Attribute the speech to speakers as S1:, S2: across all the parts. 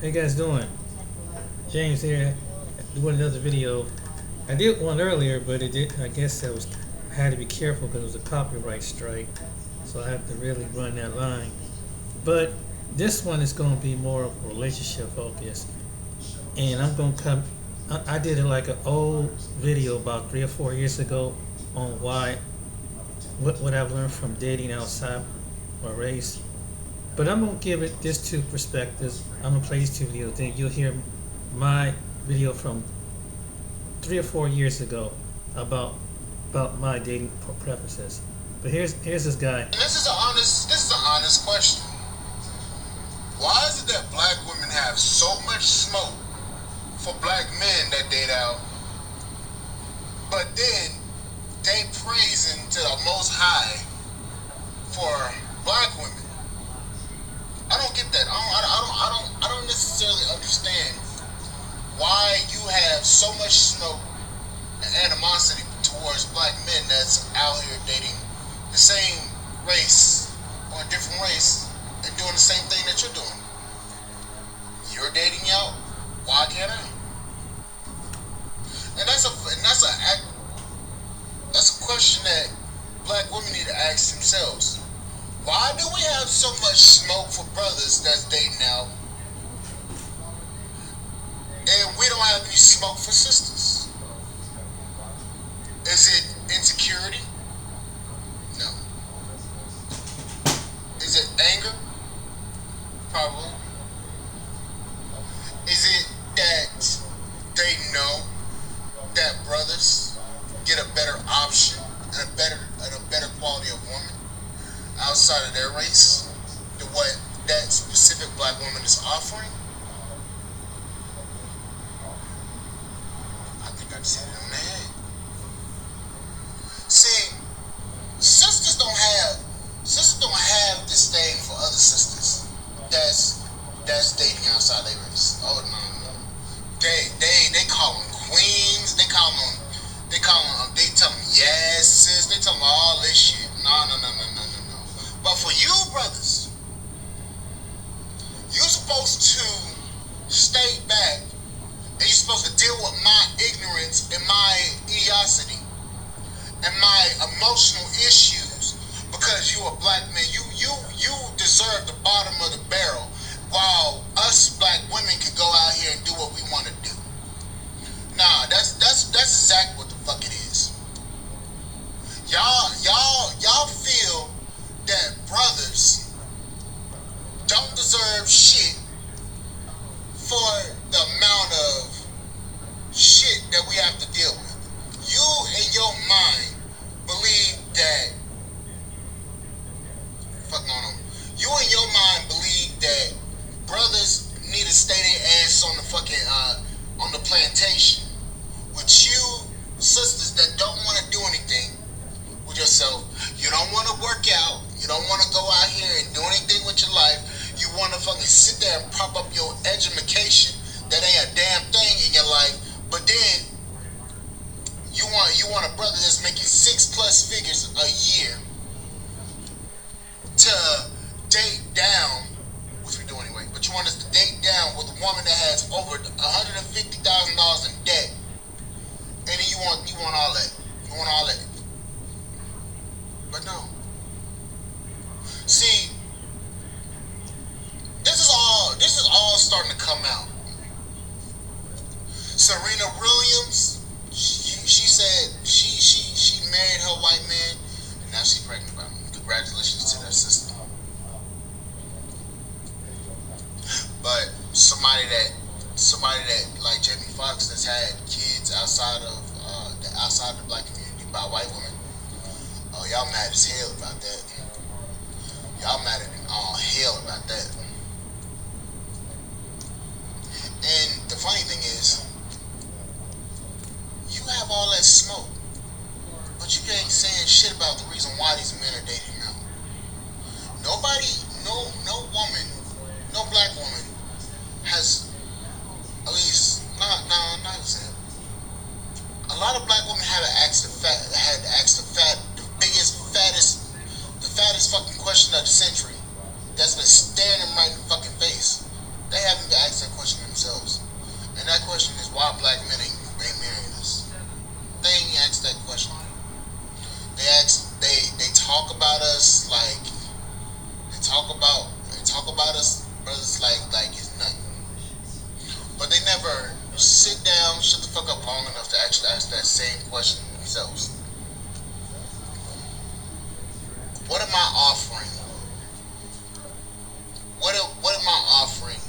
S1: How you guys doing? James here, doing another video. I did one earlier, but it did. I guess I had to be careful because it was a copyright strike, so I have to really run that line. But this one is going to be more relationship focused, and I'm going to come. I did it like an old video about 3 or 4 years ago on what I've learned from dating outside my race. But I'm gonna give it this two perspectives. I'm gonna play these two videos. Then you'll hear my video from 3 or 4 years ago about my dating preferences. But here's this guy.
S2: And this is an honest question. Why is it that black women have so much smoke for black men that date out, but then they praising to the most high for black women? I don't get that. I don't necessarily understand why you have so much smoke and animosity towards black men that's out here dating the same race or a different race and doing the same thing that you're doing. You're dating out. Why can't I? And that's a question that black women need to ask themselves. Why do we have so much smoke for brothers that's dating out, and we don't have any smoke for sisters? Is it insecurity? No. Is it anger? Probably. Is it that they know that brothers get a better option and a better quality of woman outside of their race than what that specific black woman is offering? I think I just hit it on the head. See, sisters don't have this thing for other sisters that's dating outside their race. Oh no. They call them queens. They tell them yes sis. They tell them all this shit. No. But for you brothers, you're supposed to stay back and you're supposed to deal with my ignorance and my idiocy and my emotional issues because you a black man. You deserve the bottom of the barrel while us black women can go out here and do what we want to do. Nah, that's exactly what the fuck it is. Y'all feel that brothers don't deserve shit for the amount of shit that we have to deal with. You in your mind believe that fuck going on. You in your mind believe that brothers need to stay their ass on the fucking on the plantation with you sisters that don't want to do anything with yourself. You don't want to work out. You don't want to go out here and do anything with your life. You want to fucking sit there and prop up your education that ain't a damn thing in your life. But then you want a brother that's making 6+ figures a year to date down, which we do anyway. But you want us to date down with a woman that has over $150,000 in debt, and then you want all that. You want all that. But no. See, this is all starting to come out. Serena Williams, she said she married her white man, and now she's pregnant by him. Congratulations to that sister. But somebody that like Jamie Foxx that's had kids outside the black community by white women. Oh, y'all mad as hell about that. Y'all mad at all hell about that. And the funny thing is, you have all that smoke, but you ain't saying shit about the reason why these men are dating now. Nobody, no woman, no black woman has, at least, not saying. A lot of black women had to ask the fattest fucking question of the century that's been staring them brothers like it's nothing. But they never sit down, shut the fuck up long enough to actually ask that same question themselves. What am I offering? What am I offering?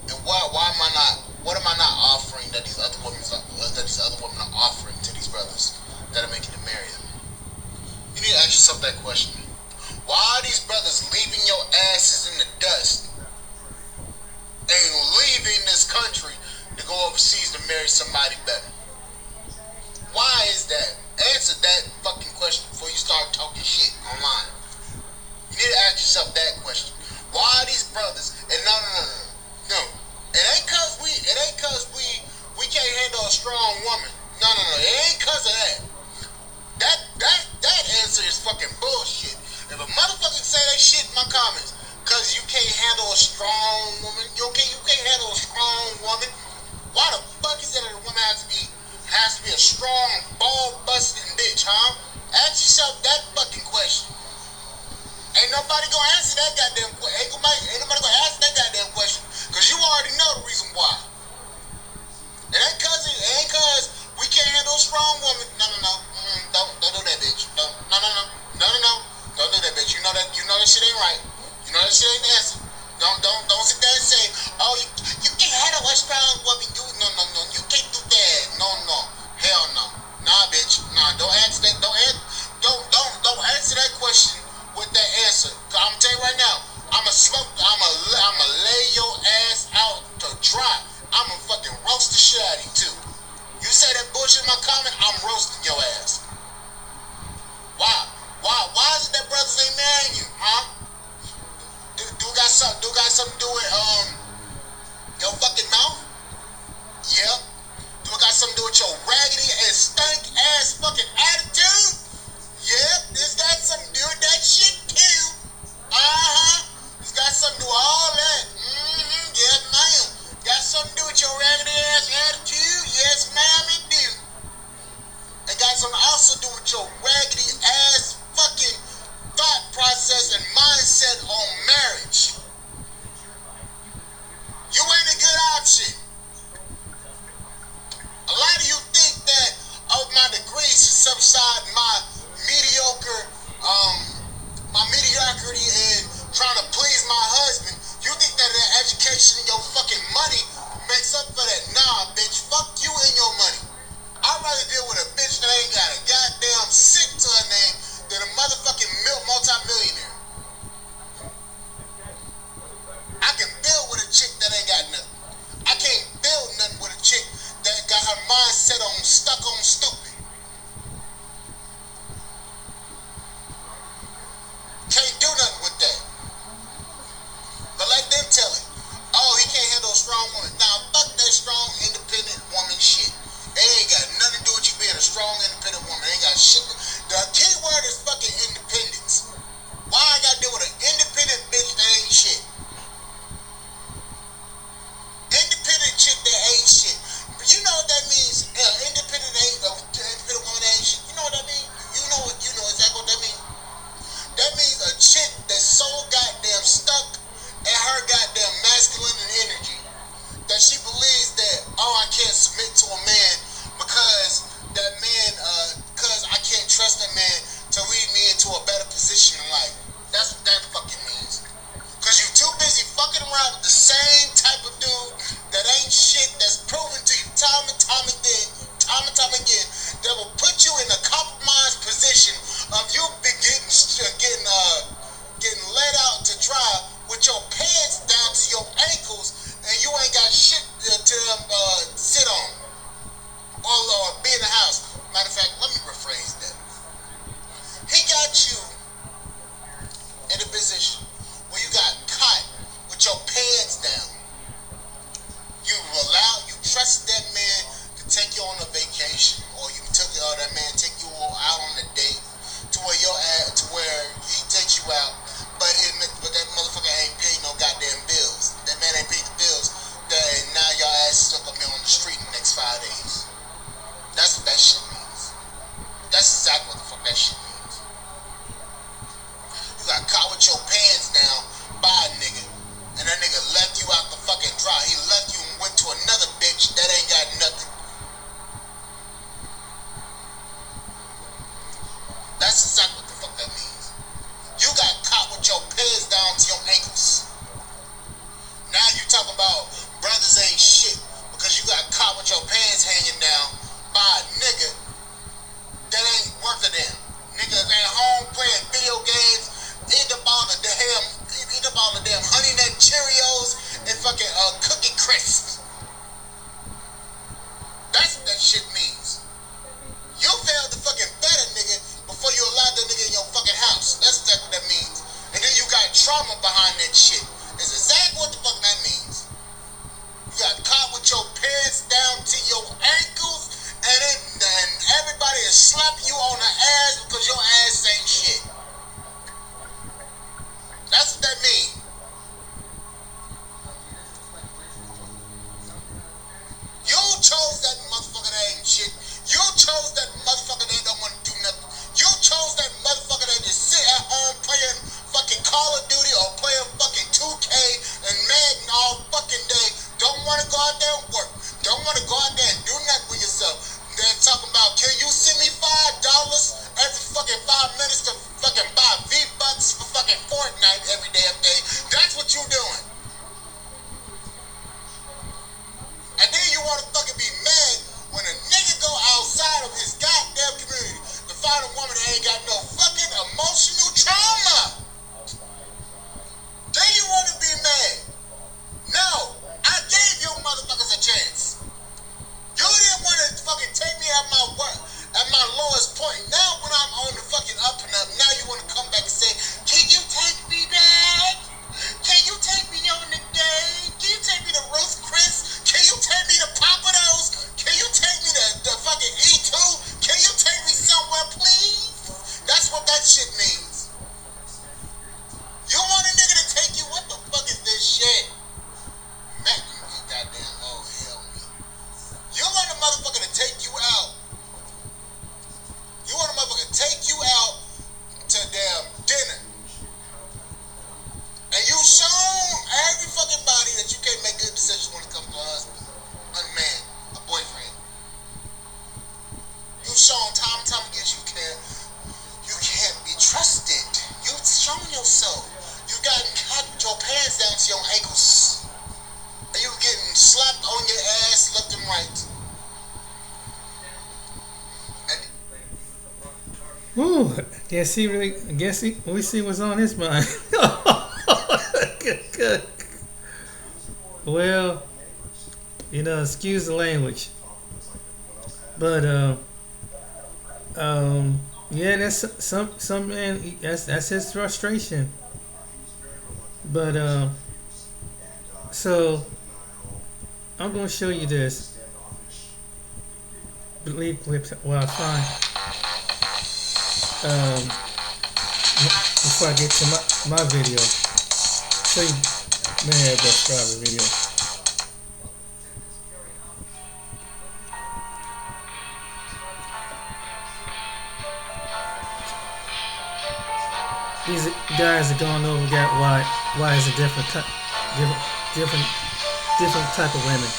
S2: And why am I not? What am I not offering that these other women are offering to these brothers that are making them marry them? You need to ask yourself that question. Why are these brothers leaving your asses in the dust and leaving this country to go overseas to marry somebody better? Why is that? Answer that fucking question before you start talking shit online. You need to ask yourself that question. Why are these brothers? And no. It ain't cause we can't handle a strong woman. No. It ain't cause of that. That answer is fucking bullshit. If a motherfucker say that shit in my comments, cause you can't handle a strong woman, you can't handle a strong woman. Why the fuck is it that a woman has to be a strong, ball busting bitch, huh? Ask yourself that fucking question. Ain't nobody gonna answer that goddamn question. Ain't nobody gonna answer that goddamn question, cause you already know the reason why. It ain't cause we can't handle a strong woman. No. Don't do that, bitch. No. Don't do that, bitch. You know that shit ain't right. You know that shit ain't the answer. Don't sit there and say, oh, you can't handle a strong woman. No. You can't do that. No. Hell no. Nah, bitch. Nah, don't answer that. Don't answer that question with that answer. Cause I'm tell you right now, I'ma lay your ass out to dry. I'ma fucking roast the shit out of you too. You say that bullshit in my comment, I'm roasting your ass. Why is it that brothers ain't marrying you, huh? Do it got something to do with your fucking mouth? Yep. Do it got something to do with your raggedy and stank ass fucking attitude? Yep. It's got something to do with that shit too. It's got something to do with all that. Yes, ma'am. Got something to do with your raggedy ass attitude? Yes, ma'am, it do. It got something also to do with your raggedy ass fucking thought process and mindset on marriage. You ain't a good option. A lot of you think that my degrees should subside my mediocrity in trying to please my husband. You think that the education and your fucking money makes up for that? Nah, bitch. Fuck you and your money. I'd rather deal with a bitch that ain't got a goddamn cent to her name than a motherfucking multi-millionaire. I can build with a chick that ain't got nothing. I can't build nothing with a chick that got her mindset stuck on stupid. Can't do nothing with that. But let them tell it. Oh, he can't handle a strong woman. Nah, fuck that strong, independent woman shit. It ain't got nothing to do with you being a strong, independent woman. It ain't got shit. The key word is fucking independence. Why I gotta deal with an independent bitch that ain't shit? Independent chick that ain't shit. You know what that means? Independent woman that ain't shit. You know what that means? You know exactly what that means. That means a chick that's so goddamn stuck in her goddamn masculine energy that she believes that, oh, I can't submit to a man because I can't trust that man to lead me into a better position in life. That's what that fucking means. Cause you too busy fucking around with the same type of dude that ain't shit, that's proven to you time and time again, that will put you in a compromised position of you getting let out to dry with your pants down to your ankles and you ain't got shit to sit on or be in the house. Matter of fact, let me rephrase that. He got you in a position where you got caught with your pants down. You trusted that man to take you on a vacation, or that man take you out on a date to where he takes you out, but that motherfucker ain't paid no goddamn
S1: Whew, we see what's on his mind. Good, good. Well, excuse the language, but yeah, that's some man. That's his frustration. But so I'm gonna show you this. Believe clips. Well, I find before I get to my video. Show you man bus driver video. These guys are going over got why is a different different different type of women.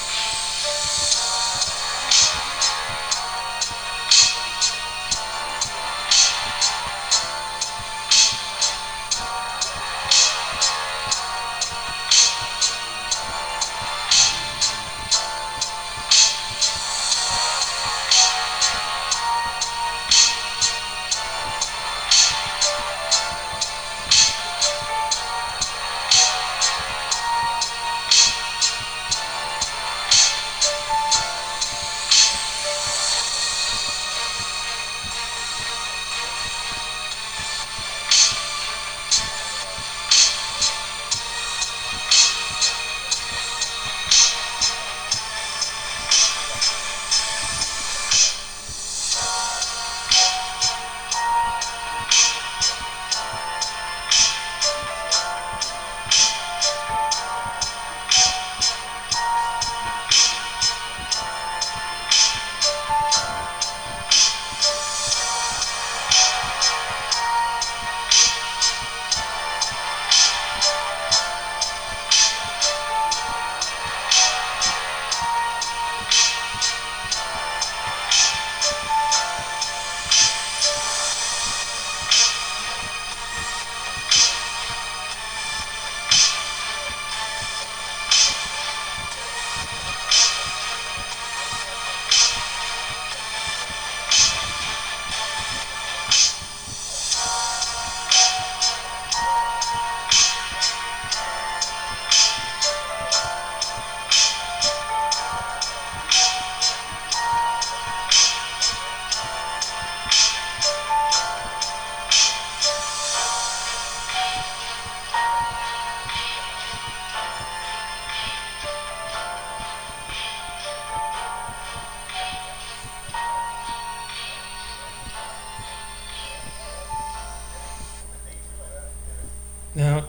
S1: Now,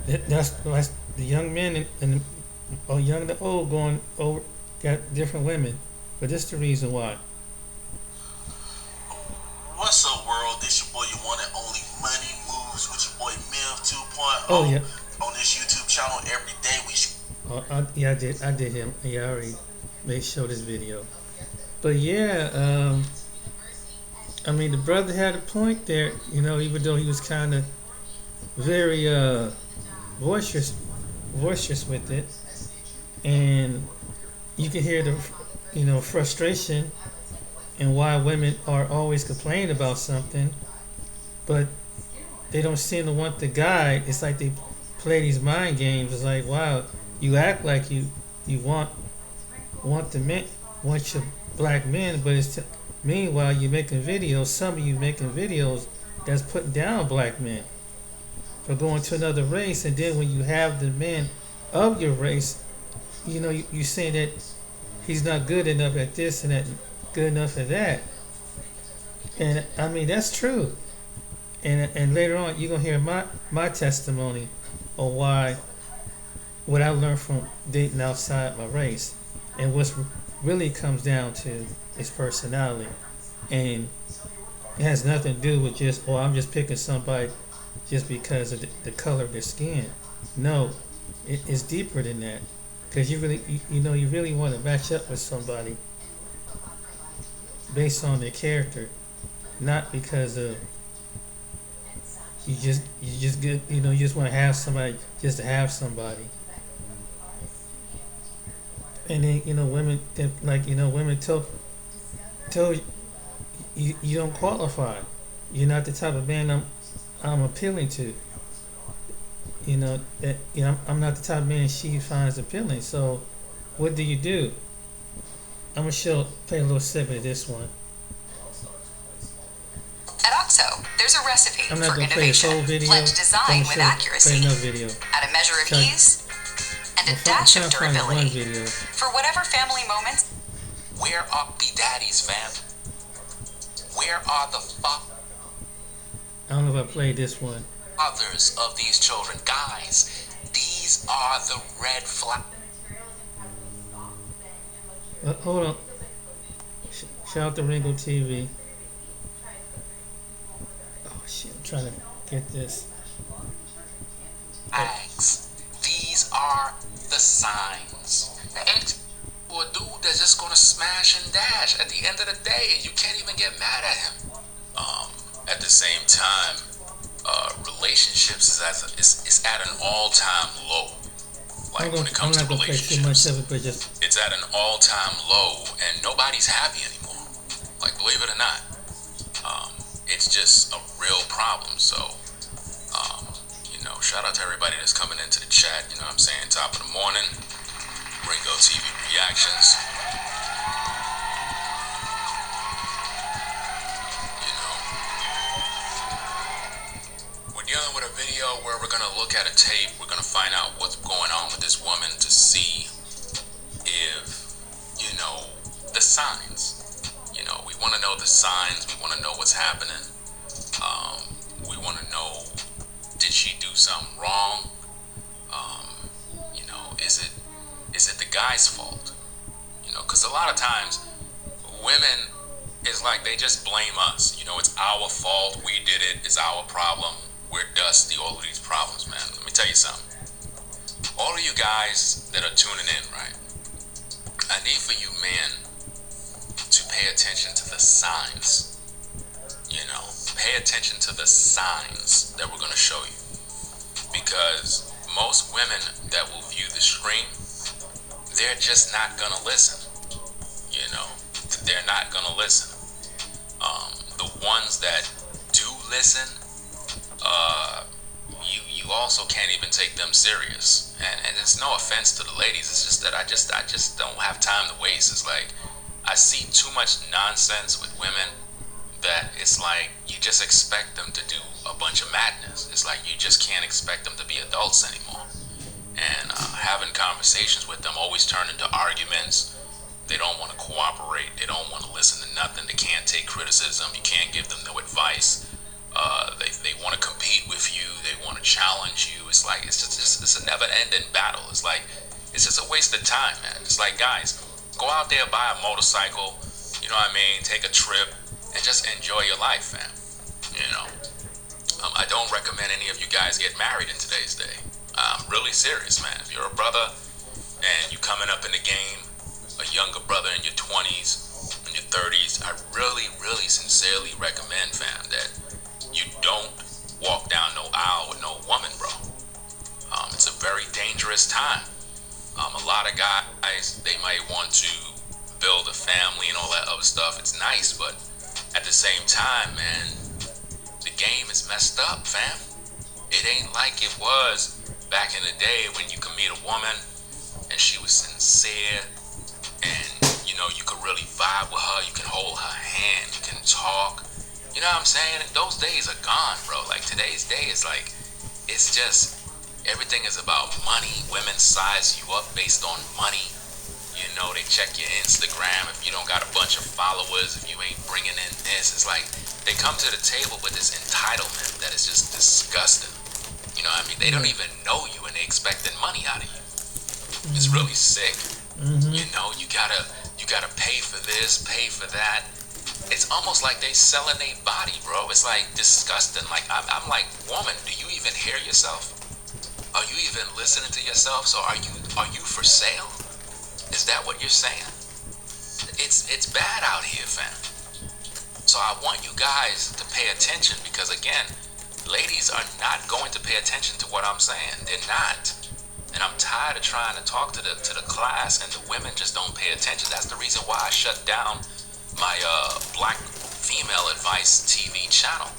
S1: that's the young men and or young to old going over got different women, but this the reason why.
S2: What's up, world? This your boy, you one and only Money Moves with your boy Miv 2.0
S1: Oh yeah,
S2: on this YouTube channel. Every day we
S1: yeah, I did him. Yeah, I already made show this video. But yeah, I mean the brother had a point there. Even though he was kind of very boisterous with it, and you can hear the frustration and why women are always complaining about something, but they don't seem to want the guy. It's like they play these mind games. It's like, wow, you act like you want the men, want your black men, but meanwhile you're making videos. Some of you making videos that's putting down black men for going to another race, and then when you have the men of your race, you say that he's not good enough at this and that, good enough at that, and I mean that's true. And later on you're gonna hear my testimony on what I learned from dating outside my race, and what's really comes down to is personality, and it has nothing to do with just I'm just picking somebody just because of the color of their skin. No, it's deeper than that, because you really want to match up with somebody based on their character, not because of you just get you just want to have somebody just to have somebody. And then women women told you don't qualify. you're not the type of man I'm appealing to. You know that I'm not the type of man she finds appealing. So, what do you do? I'm gonna play a little snippet of this one.
S3: At OXO, there's a recipe
S1: I'm not
S3: for
S1: gonna play this
S3: innovation,
S1: whole video.
S3: blend design with accuracy,
S1: play another video.
S3: at a measure of
S1: Try-
S3: ease, and a
S1: I'm
S3: dash
S1: trying
S3: of
S1: to find one
S3: durability.
S1: video.
S3: For whatever family moments,
S4: Where are the daddies, fam? Where are the
S1: I don't know if I played this one.
S4: fathers of these children? Guys, these are the red flags.
S1: Hold on. Shout out to Ringo TV. Oh shit! I'm trying to get this.
S4: These are the signs. And for a dude that's just gonna smash and dash at the end of the day, and you can't even get mad at him. At the same time, relationships is at an all-time low. Like when it
S1: I'm
S4: comes to
S1: not gonna play too much
S4: relationships,
S1: of it, but just
S4: it's at an all-time low, and nobody's happy anymore. Like, believe it or not, it's just a real problem. So, shout out to everybody that's coming into the chat. You know what I'm saying? Top of the morning, Ringo TV reactions. We're dealing with a video where we're gonna look at a tape. We're gonna find out what's going on with this woman to see if, the signs. We want to know the signs. We want to know what's happening. We want to know, did she do something wrong? Is it the guy's fault? Because a lot of times women is like they just blame us. It's our fault. We did it. It's our problem. We're dusty. All of these problems, man. Let me tell you something. All of you guys that are tuning in, right? I need for you men to pay attention to the signs. Pay attention to the signs that we're going to show you. Because most women that will view the stream, they're just not going to listen. They're not going to listen. The ones that do listen, you also can't even take them serious. And it's no offense to the ladies. It's just that I just don't have time to waste. It's like I see too much nonsense with women that it's like you just expect them to do a bunch of madness. It's like you just can't expect them to be adults anymore. And having conversations with them always turn into arguments. They don't want to cooperate. They don't want to listen to nothing. They can't take criticism. You can't give them no advice. They want to compete with you. They want to challenge you. It's like it's a never-ending battle. It's like it's just a waste of time, man. It's like, guys, go out there, buy a motorcycle. You know what I mean? Take a trip and just enjoy your life, fam. I don't recommend any of you guys get married in today's day. I'm really serious, man. If you're a brother and you coming up in the game, a younger brother in your 20s, in your 30s, I really, really sincerely recommend, fam, that you don't walk down no aisle with no woman, bro. It's a very dangerous time. A lot of guys, they might want to build a family and all that other stuff. It's nice, but at the same time, man, the game is messed up, fam. It ain't like it was back in the day when you could meet a woman and she was sincere and, you could really vibe with her. You can hold her hand. You can talk. You know what I'm saying? Those days are gone, bro. Like, today's day is like, it's just, everything is about money. Women size you up based on money. They check your Instagram. If you don't got a bunch of followers, if you ain't bringing in this, it's like they come to the table with this entitlement that is just disgusting. You know what I mean? They don't even know you and they expecting money out of you. It's really sick. You gotta pay for this, pay for that. It's almost like they selling their body, bro. It's like disgusting. Like I'm like, woman, do you even hear yourself? Are you even listening to yourself? So are you for sale? Is that what you're saying? It's bad out here, fam. So I want you guys to pay attention because, again, ladies are not going to pay attention to what I'm saying. They're not. And I'm tired of trying to talk to the class and the women just don't pay attention. That's the reason why I shut down my Black Female Advice TV channel.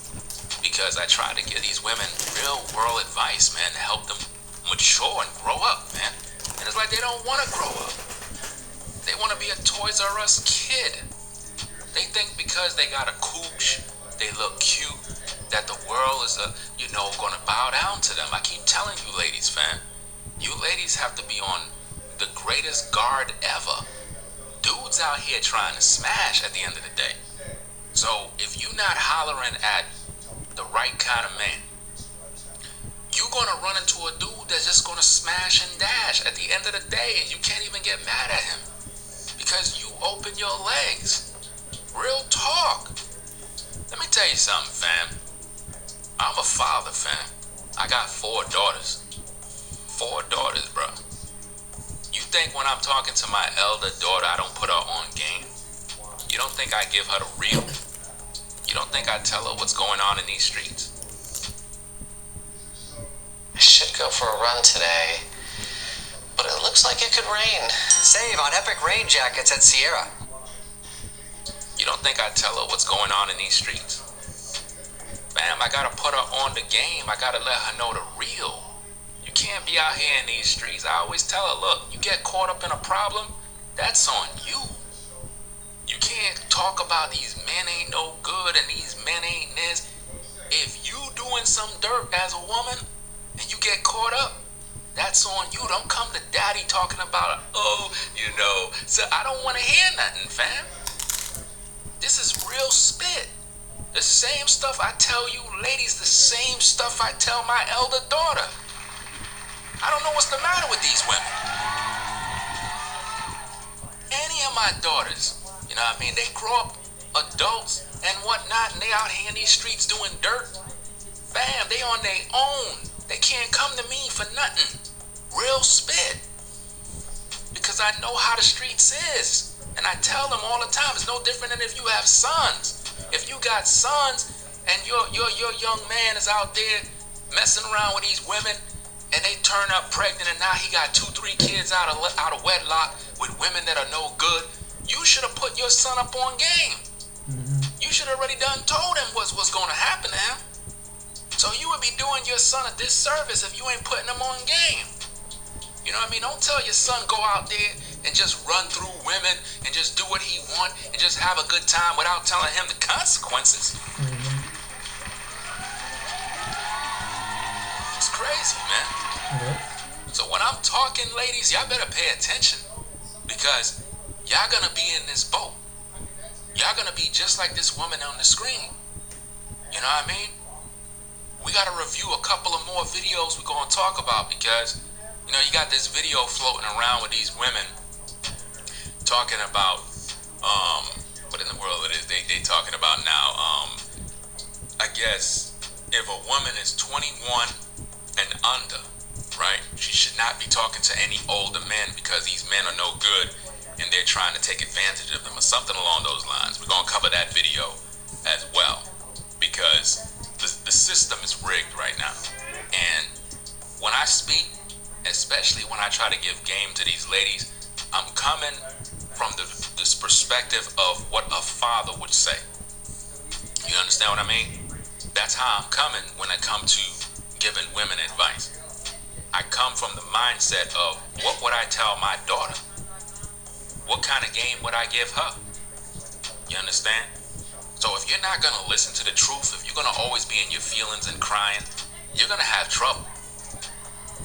S4: because I try to give these women real world advice, man, to help them mature and grow up, man. And it's like they don't want to grow up. They want to be a Toys R Us kid. They think because they got a cooch, they look cute, that the world is gonna bow down to them. I keep telling you ladies, fam, you ladies have to be on the greatest guard ever. Dudes out here trying to smash at the end of the day. So if you're not hollering at the right kind of man, you're gonna run into a dude that's just gonna smash and dash at the end of the day, and you can't even get mad at him because you open your legs. Real talk. Let me tell you something, fam. I'm a father, fam. I got 4 daughters. 4 daughters, bro. You think when I'm talking to my elder daughter, I don't put her on game? You don't think I give her the real? You don't think I tell her what's going on in these streets?
S5: I should go for a run today, but it looks like it could rain.
S6: Save on epic rain jackets at Sierra.
S4: You don't think I tell her what's going on in these streets? Bam, I gotta put her on the game. I gotta let her know the real. You can't be out here in these streets. I always tell her, look, you get caught up in a problem, that's on you. You can't talk about these men ain't no good and these men ain't this. If you doing some dirt as a woman and you get caught up, that's on you. Don't come to daddy talking about, so I don't want to hear nothing, fam. This is real spit. The same stuff I tell you ladies, the same stuff I tell my elder daughter. I don't know what's the matter with these women. Any of my daughters, you know what I mean, they grow up adults and whatnot, and they out here in these streets doing dirt. Bam, they on their own. They can't come to me for nothing. Real spit. Because I know how the streets is. And I tell them all the time, it's no different than if you have sons. If you got sons and your young man is out there messing around with these women and they turn up pregnant and now he got 2-3 kids out of wedlock with women that are no good, you should have put your son up on game. You should have already done told him what's going to happen to him. So you would be doing your son a disservice if you ain't putting him on game. You know what I mean? Don't tell your son go out there and just run through women and just do what he want and just have a good time without telling him the consequences. It's crazy, man. So when I'm talking, ladies, y'all better pay attention because y'all gonna be in this boat. Y'all gonna be just like this woman on the screen. You know what I mean? We gotta review a couple of more videos we're gonna talk about because you got this video floating around with these women talking about, what in the world it is they talking about now. I guess if a woman is 21 and under, right, she should not be talking to any older men because these men are no good and they're trying to take advantage of them or something along those lines. We're going to cover that video as well because the system is rigged right now. And when I speak, especially when I try to give game to these ladies, I'm coming from this perspective of what a father would say. You understand what I mean? That's how I'm coming when I come to giving women advice. I come from the mindset of what would I tell my daughter? What kind of game would I give her? You understand? So if you're not going to listen to the truth, if you're going to always be in your feelings and crying, you're going to have trouble.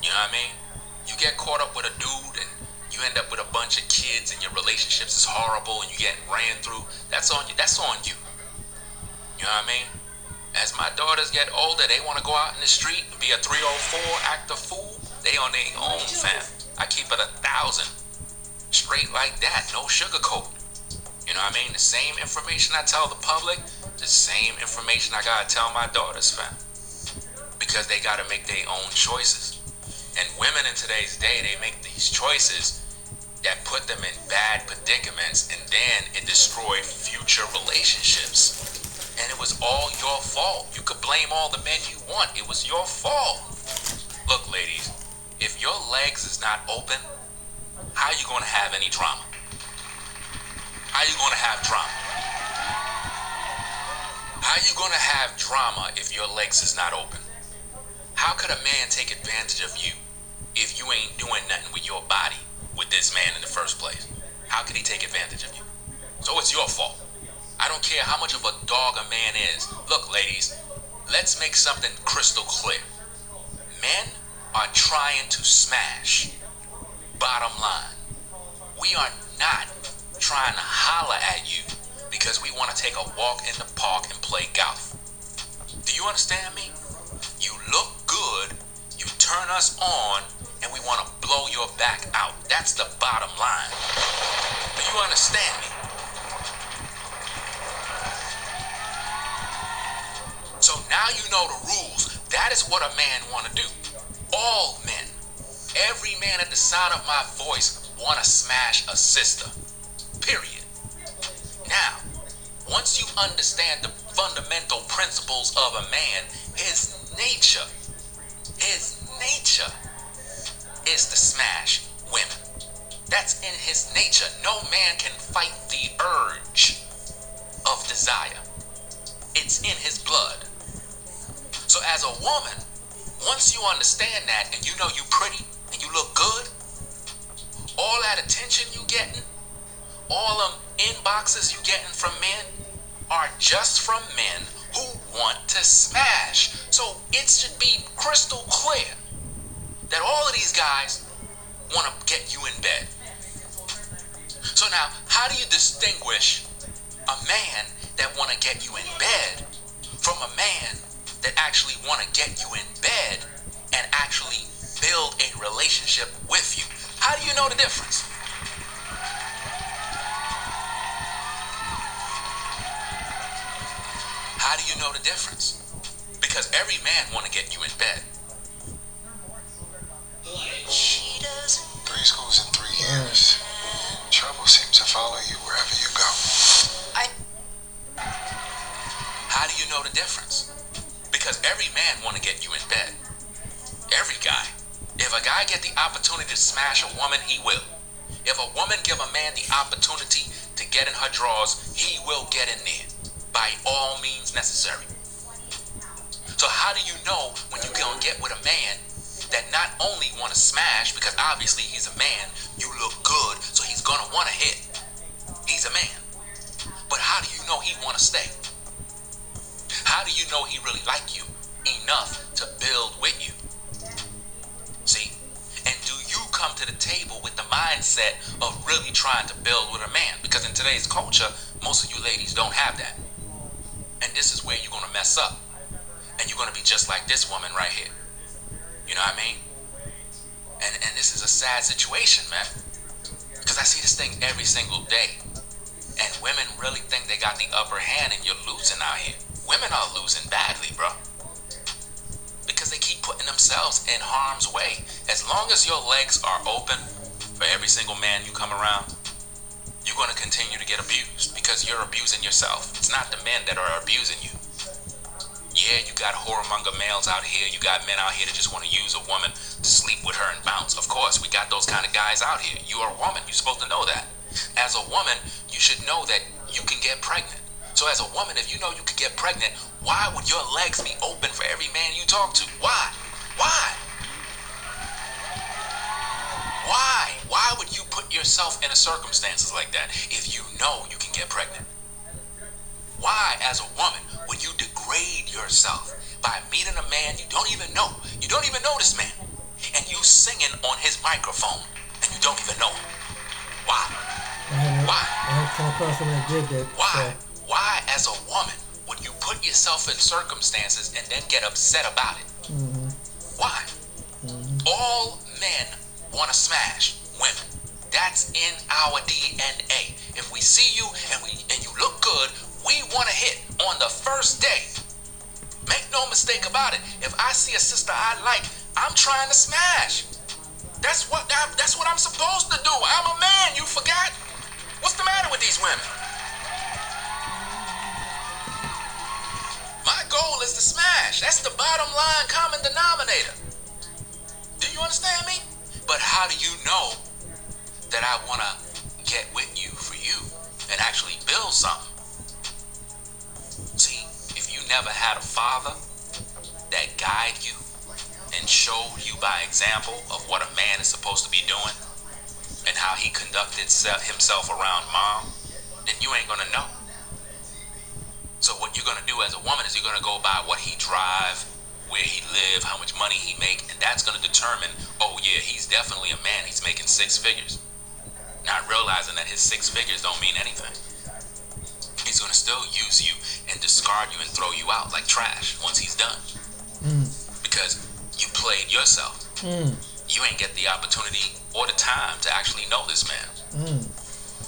S4: You know what I mean? You get caught up with a dude and you end up with a bunch of kids and your relationships is horrible and you get ran through. That's on you. That's on you. You know what I mean? As my daughters get older, they want to go out in the street and be a 304, act a fool. They on their own, fam. I keep it 1,000. Straight like that. No sugarcoat. You know what I mean? The same information I tell the public, the same information I gotta tell my daughters, fam. Because they gotta make their own choices. And women in today's day, they make these choices that put them in bad predicaments and then it destroyed future relationships. And it was all your fault. You could blame all the men you want. It was your fault. Look, ladies, if your legs is not open, how you gonna have any drama? How you gonna have drama? How you gonna have drama if your legs is not open? How could a man take advantage of you if you ain't doing nothing with your body with this man in the first place? How could he take advantage of you? So it's your fault. I don't care how much of a dog a man is. Look, ladies, let's make something crystal clear. Men are trying to smash. Bottom line. We are not trying to holler at you because we want to take a walk in the park and play golf. Do you understand me? You look good, you turn us on, and we want to blow your back out. That's the bottom line. Do you understand me? So now you know the rules. That is what a man want to do. All men, every man at the sound of my voice want to smash a sister. Period. Now, once you understand the fundamental principles of a man, his nature is to smash women. That's in his nature. No man can fight the urge of desire. It's in his blood. So as a woman, once you understand that and you know you pretty and you look good, all that attention you getting, all them inboxes you getting from men are just from men who want to smash. So it should be crystal clear that all of these guys want to get you in bed. So now, how do you distinguish a man that want to get you in bed from a man that actually want to get you in bed and actually build a relationship with you? How do you know the difference? How do you know the difference? Because every man want to get you in bed.
S5: She doesn't.
S2: 3 schools in 3 years. Trouble seems to follow you wherever you go.
S4: How do you know the difference? Because every man want to get you in bed. Every guy. If a guy get the opportunity to smash a woman, he will. If a woman give a man the opportunity to get in her drawers, he will get in there by all means necessary. So how do you know when you're gonna get with a man that not only want to smash, because obviously he's a man, you look good, so he's gonna want to hit. He's a man. But how do you know he want to stay? How do you know he really like you enough to build with you? See? And do you come to the table with the mindset of really trying to build with a man? Because in today's culture, most of you ladies don't have that. And this is where you're going to mess up. And you're going to be just like this woman right here. You know what I mean? And this is a sad situation, man. Because I see this thing every single day. And women really think they got the upper hand and you're losing out here. Women are losing badly, bro. Because they keep putting themselves in harm's way. As long as your legs are open for every single man you come around, you're going to continue to get abused because you're abusing yourself. It's not the men that are abusing you. Yeah, you got whoremonger males out here. You got men out here that just want to use a woman to sleep with her and bounce. Of course, we got those kind of guys out here. You are a woman. You're supposed to know that. As a woman, you should know that you can get pregnant. So as a woman, if you know you could get pregnant, why would your legs be open for every man you talk to? Why? Why? Why? Why would you put yourself in circumstances like that if you know you can get pregnant? Why, as a woman, would you degrade yourself by meeting a man you don't even know? You don't even know this man. And you singing on his microphone and you don't even know him. Why? Why?
S1: I had come across someone that did that.
S4: Why? Why, as a woman, would you put yourself in circumstances and then get upset about it?
S1: Mm-hmm.
S4: Why? Mm-hmm. All men want to smash women. That's in our DNA. If we see you and you look good, we want to hit on the first day. Make no mistake about it. If I see a sister I like, I'm trying to smash. That's what I'm supposed to do. I'm a man. You forgot? What's the matter with these women? My goal is to smash. That's the bottom line common denominator. Do you understand me? But how do you know that I want to get with you for you and actually build something? See, if never had a father that guided you and showed you by example of what a man is supposed to be doing and how he conducted himself around mom, then you ain't gonna know. So what you're gonna do as a woman is you're gonna go by what he drive, where he live, how much money he make, and that's gonna determine, oh yeah, he's definitely a man, he's making 6 figures. Not realizing that his 6 figures don't mean anything. He's gonna still use you and discard you and throw you out like trash once he's done. Because you played yourself. You ain't get the opportunity or the time to actually know this man.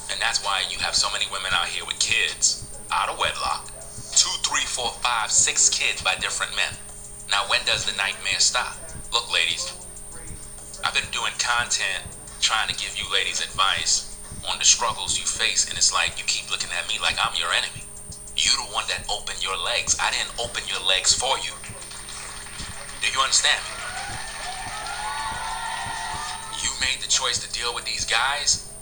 S4: And that's why you have so many women out here with kids out of wedlock. 2, 3, 4, 5, 6 kids by different men. Now when does the nightmare stop? Look, ladies, I've been doing content trying to give you ladies advice on the struggles you face, and it's like you keep looking at me like I'm your enemy. You the one that opened your legs. I didn't open your legs for you. Do you understand me? You made the choice to deal with these guys,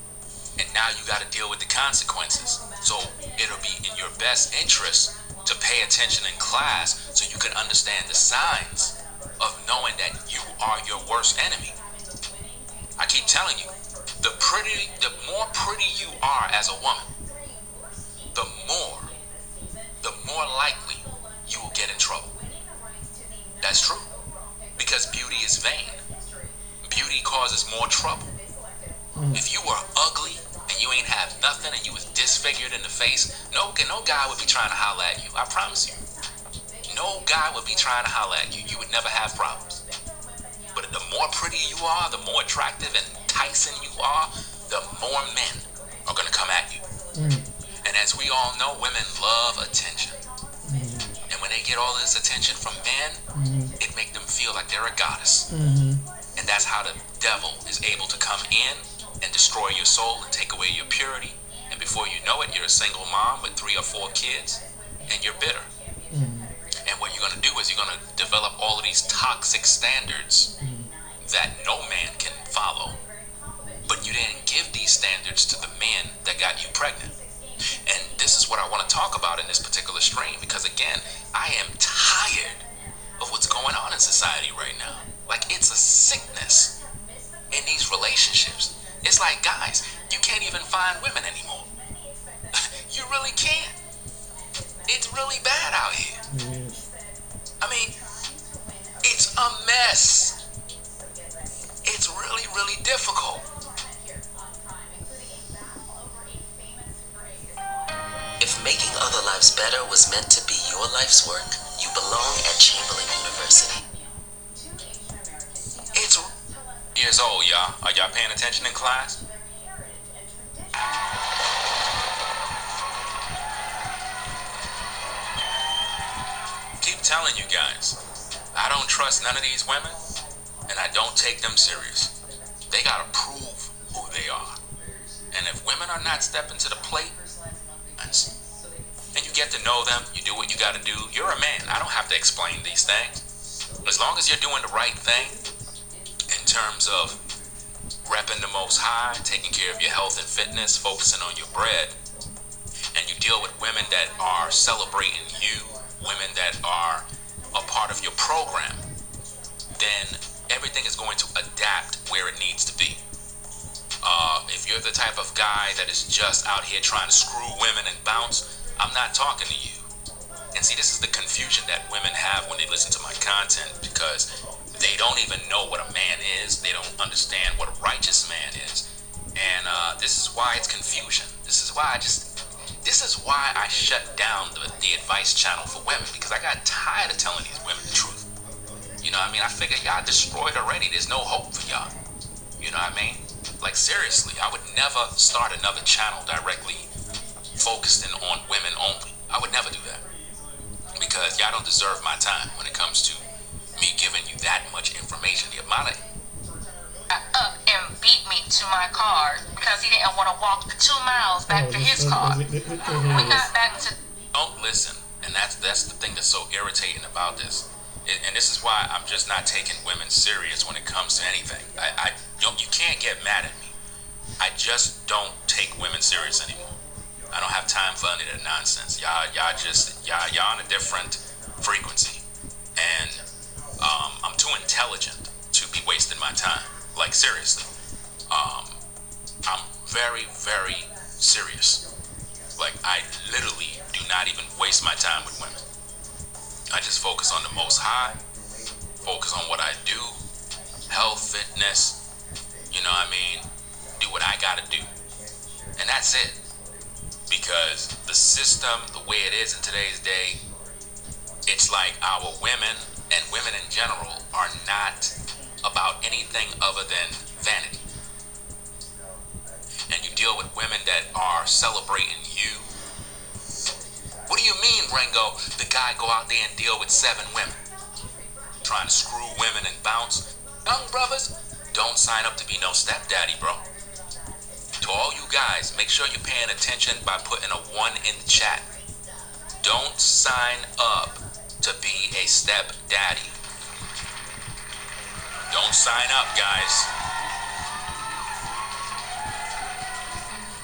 S4: and now you got to deal with the consequences. So it'll be in your best interest to pay attention in class so you can understand the signs of knowing that you are your worst enemy. I keep telling you, the more pretty you are as a woman, the more likely you will get in trouble. That's true. Because beauty is vain. Beauty causes more trouble. If you were ugly and you ain't have nothing and you was disfigured in the face, no guy would be trying to holler at you. I promise you. No guy would be trying to holler at you. You would never have problems. But the more pretty you are, the more attractive and enticing you are, the more men are going to come at you. And as we all know, women love attention. And when they get all this attention from men, it makes them feel like they're a goddess. And that's how the devil is able to come in and destroy your soul and take away your purity. And before you know it, you're a single mom with 3 or 4 kids, and you're bitter. And what you're going to do is you're going to develop all of these toxic standards that no man can follow. But you didn't give these standards to the men that got you pregnant. And this is what I want to talk about in this particular stream, because again, I am tired of what's going on in society right now. Like, it's a sickness in these relationships. It's like, guys, you can't even find women anymore. You really can't. It's really bad out here. I mean, it's a mess. It's really, really difficult.
S7: If making other lives better was meant to be your life's work, you belong at Chamberlain University.
S4: It's years old, y'all. Are y'all paying attention in class? Keep telling you guys, I don't trust none of these women, and I don't take them serious. They gotta prove who they are. And if women are not stepping to the plate, and you get to know them, you do what you gotta do, you're a man. I don't have to explain these things. As long as you're doing the right thing in terms of repping the Most High, taking care of your health and fitness, focusing on your bread, and you deal with women that are celebrating you, women that are a part of your program, then everything is going to adapt where it needs to be. If you're the type of guy that is just out here trying to screw women and bounce, I'm not talking to you. And see, this is the confusion that women have when they listen to my content, because they don't even know what a man is. They don't understand what a righteous man is. And this is why it's confusion. This is why I shut down the advice channel for women, because I got tired of telling these women the truth. You know what I mean? I figured y'all destroyed already. There's no hope for y'all. You know what I mean? Like, seriously, I would never start another channel directly focused in on women only. I would never do that, because y'all don't deserve my time when it comes to me giving you that much information. The amount of
S8: up and beat me to my car because he didn't want to walk the 2 miles back to his car. We got back to.
S4: Don't listen, and that's the thing that's so irritating about this. And this is why I'm just not taking women serious when it comes to anything. You can't get mad at me. I just don't take women serious anymore. I don't have time for any of that nonsense. Y'all on a different frequency. And I'm too intelligent to be wasting my time. Like, seriously. I'm very, very serious. Like, I literally do not even waste my time with women. I just focus on the Most High, focus on what I do, health, fitness, you know what I mean? Do what I gotta do. And that's it. Because the system, the way it is in today's day, it's like our women and women in general are not about anything other than vanity. And you deal with women that are celebrating you. What do you mean, Rengo? The guy go out there and deal with 7 women, trying to screw women and bounce. Young brothers, don't sign up to be no stepdaddy, bro. To all you guys, make sure you're paying attention by putting a 1 in the chat. Don't sign up to be a stepdaddy. Don't sign up, guys.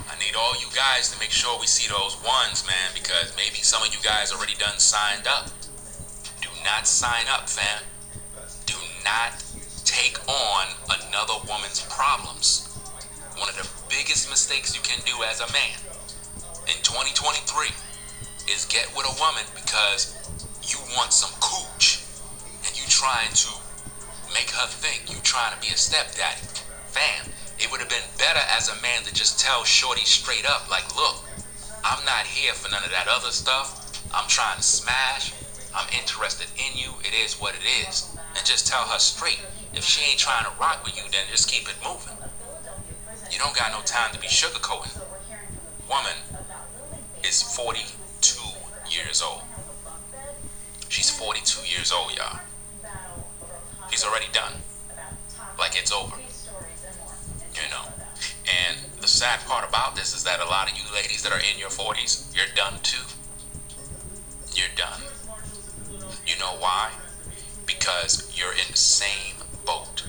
S4: I need all you guys to make sure we see those 1s, man, because maybe some of you guys already done signed up. Do not sign up, fam. Do not take on another woman's problems. One of the biggest mistakes you can do as a man in 2023 is get with a woman because you want some cooch and you trying to make her think you trying to be a stepdaddy. Fam, it would have been better as a man to just tell shorty straight up, like, look, I'm not here for none of that other stuff. I'm trying to smash. I'm interested in you. It is what it is. And just tell her straight. If she ain't trying to rock with you, then just keep it moving. You don't got no time to be sugarcoating. Woman is 42 years old. She's 42 years old, y'all. She's already done. Like, it's over. You know. And the sad part about this is that a lot of you ladies that are in your 40s, you're done too. You're done. You know why? Because you're in the same boat.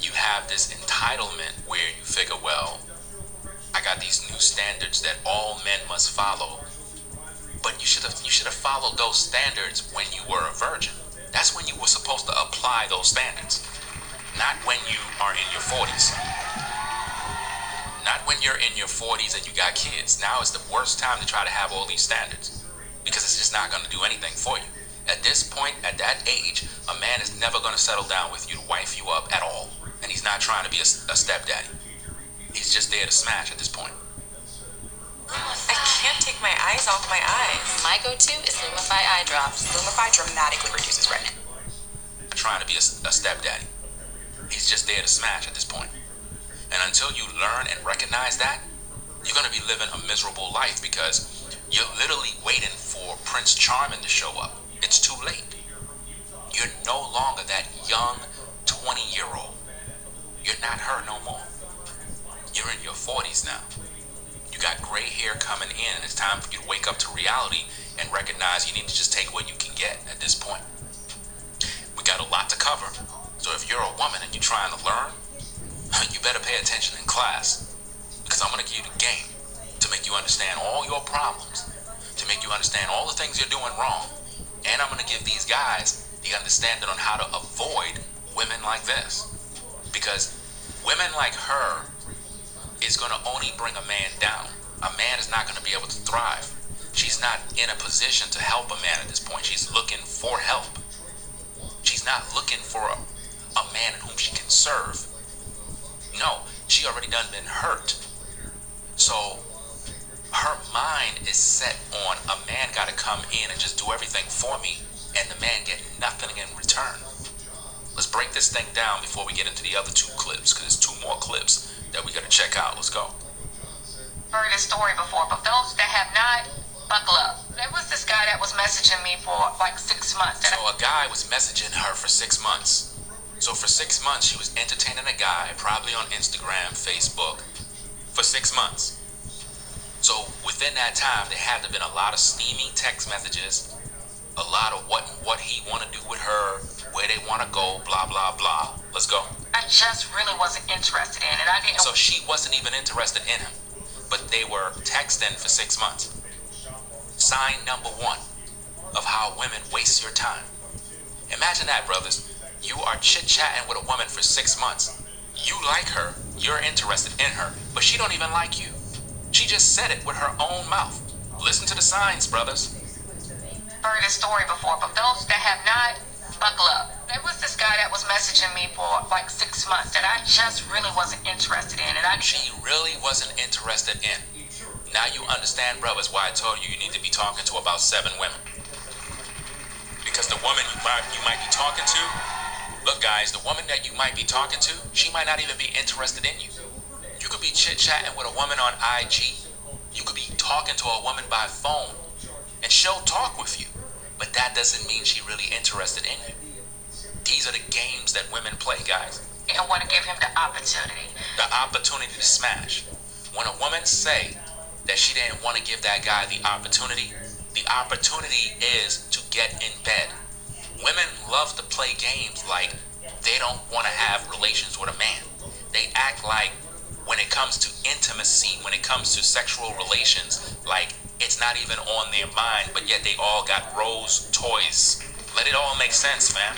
S4: You have this entitlement where you figure, well, I got these new standards that all men must follow. But you should have followed those standards when you were a virgin. That's when you were supposed to apply those standards. Not when you are in your 40s. Not when you're in your 40s and you got kids. Now is the worst time to try to have all these standards. Because it's just not going to do anything for you. At this point, at that age, a man is never going to settle down with you to wife you up at all. And he's not trying to be a stepdaddy. He's just there to smash at this point.
S3: I can't take my eyes off my eyes.
S9: My go-to is Lumify eye drops.
S3: Lumify dramatically reduces redness.
S4: Trying to be a stepdaddy. He's just there to smash at this point. And until you learn and recognize that, you're going to be living a miserable life because you're literally waiting for Prince Charming to show up. It's too late. You're no longer that young 20-year-old. You're not her no more. You're in your 40s now. You got gray hair coming in, and it's time for you to wake up to reality and recognize you need to just take what you can get at this point. We got a lot to cover. So if you're a woman and you're trying to learn, you better pay attention in class. Because I'm going to give you the game to make you understand all your problems, to make you understand all the things you're doing wrong. And I'm going to give these guys the understanding on how to avoid women like this. Because women like her is going to only bring a man down. A man is not going to be able to thrive. She's not in a position to help a man at this point. She's looking for help. She's not looking for a man in whom she can serve. No, she already done been hurt. So her mind is set on a man got to come in and just do everything for me, and the man get nothing in return. Let's break this thing down before we get into the other 2 clips, because there's 2 more clips that we got to check out. Let's go.
S8: Heard this story before, but those that have not, buckle up. There was this guy that was messaging me for like 6 months.
S4: So a guy was messaging her for 6 months. So for 6 months, she was entertaining a guy, probably on Instagram, Facebook, for 6 months. So within that time, there had to have been a lot of steamy text messages, a lot of what he want to do with her, where they want to go, blah, blah, blah. Let's go.
S8: I just really wasn't interested in it. I didn't.
S4: So she wasn't even interested in him. but they were texting for 6 months. Sign number one of how women waste your time. Imagine that, brothers. You are chit-chatting with a woman for 6 months. You like her, you're interested in her, but she don't even like you. She just said it with her own mouth. Listen to the signs, brothers.
S8: Heard this story before, but those that have not, buckle up. There was this guy that was messaging me for like 6 months that I just really wasn't interested in, and
S4: She really wasn't interested in. Now you understand, brothers, why I told you need to be talking to about 7 women. Because the woman you might be talking to, look guys, the woman that you might be talking to, she might not even be interested in you. You could be chit-chatting with a woman on IG. You could be talking to a woman by phone, and she'll talk with you, but that doesn't mean she's really interested in you. These are the games that women play, guys.
S8: didn't want to give him the opportunity.
S4: The opportunity to smash. When a woman say that she didn't want to give that guy the opportunity is to get in bed. Women love to play games like they don't want to have relations with a man. They act like when it comes to intimacy, when it comes to sexual relations, like it's not even on their mind, but yet they all got rose toys. Let it all make sense, fam.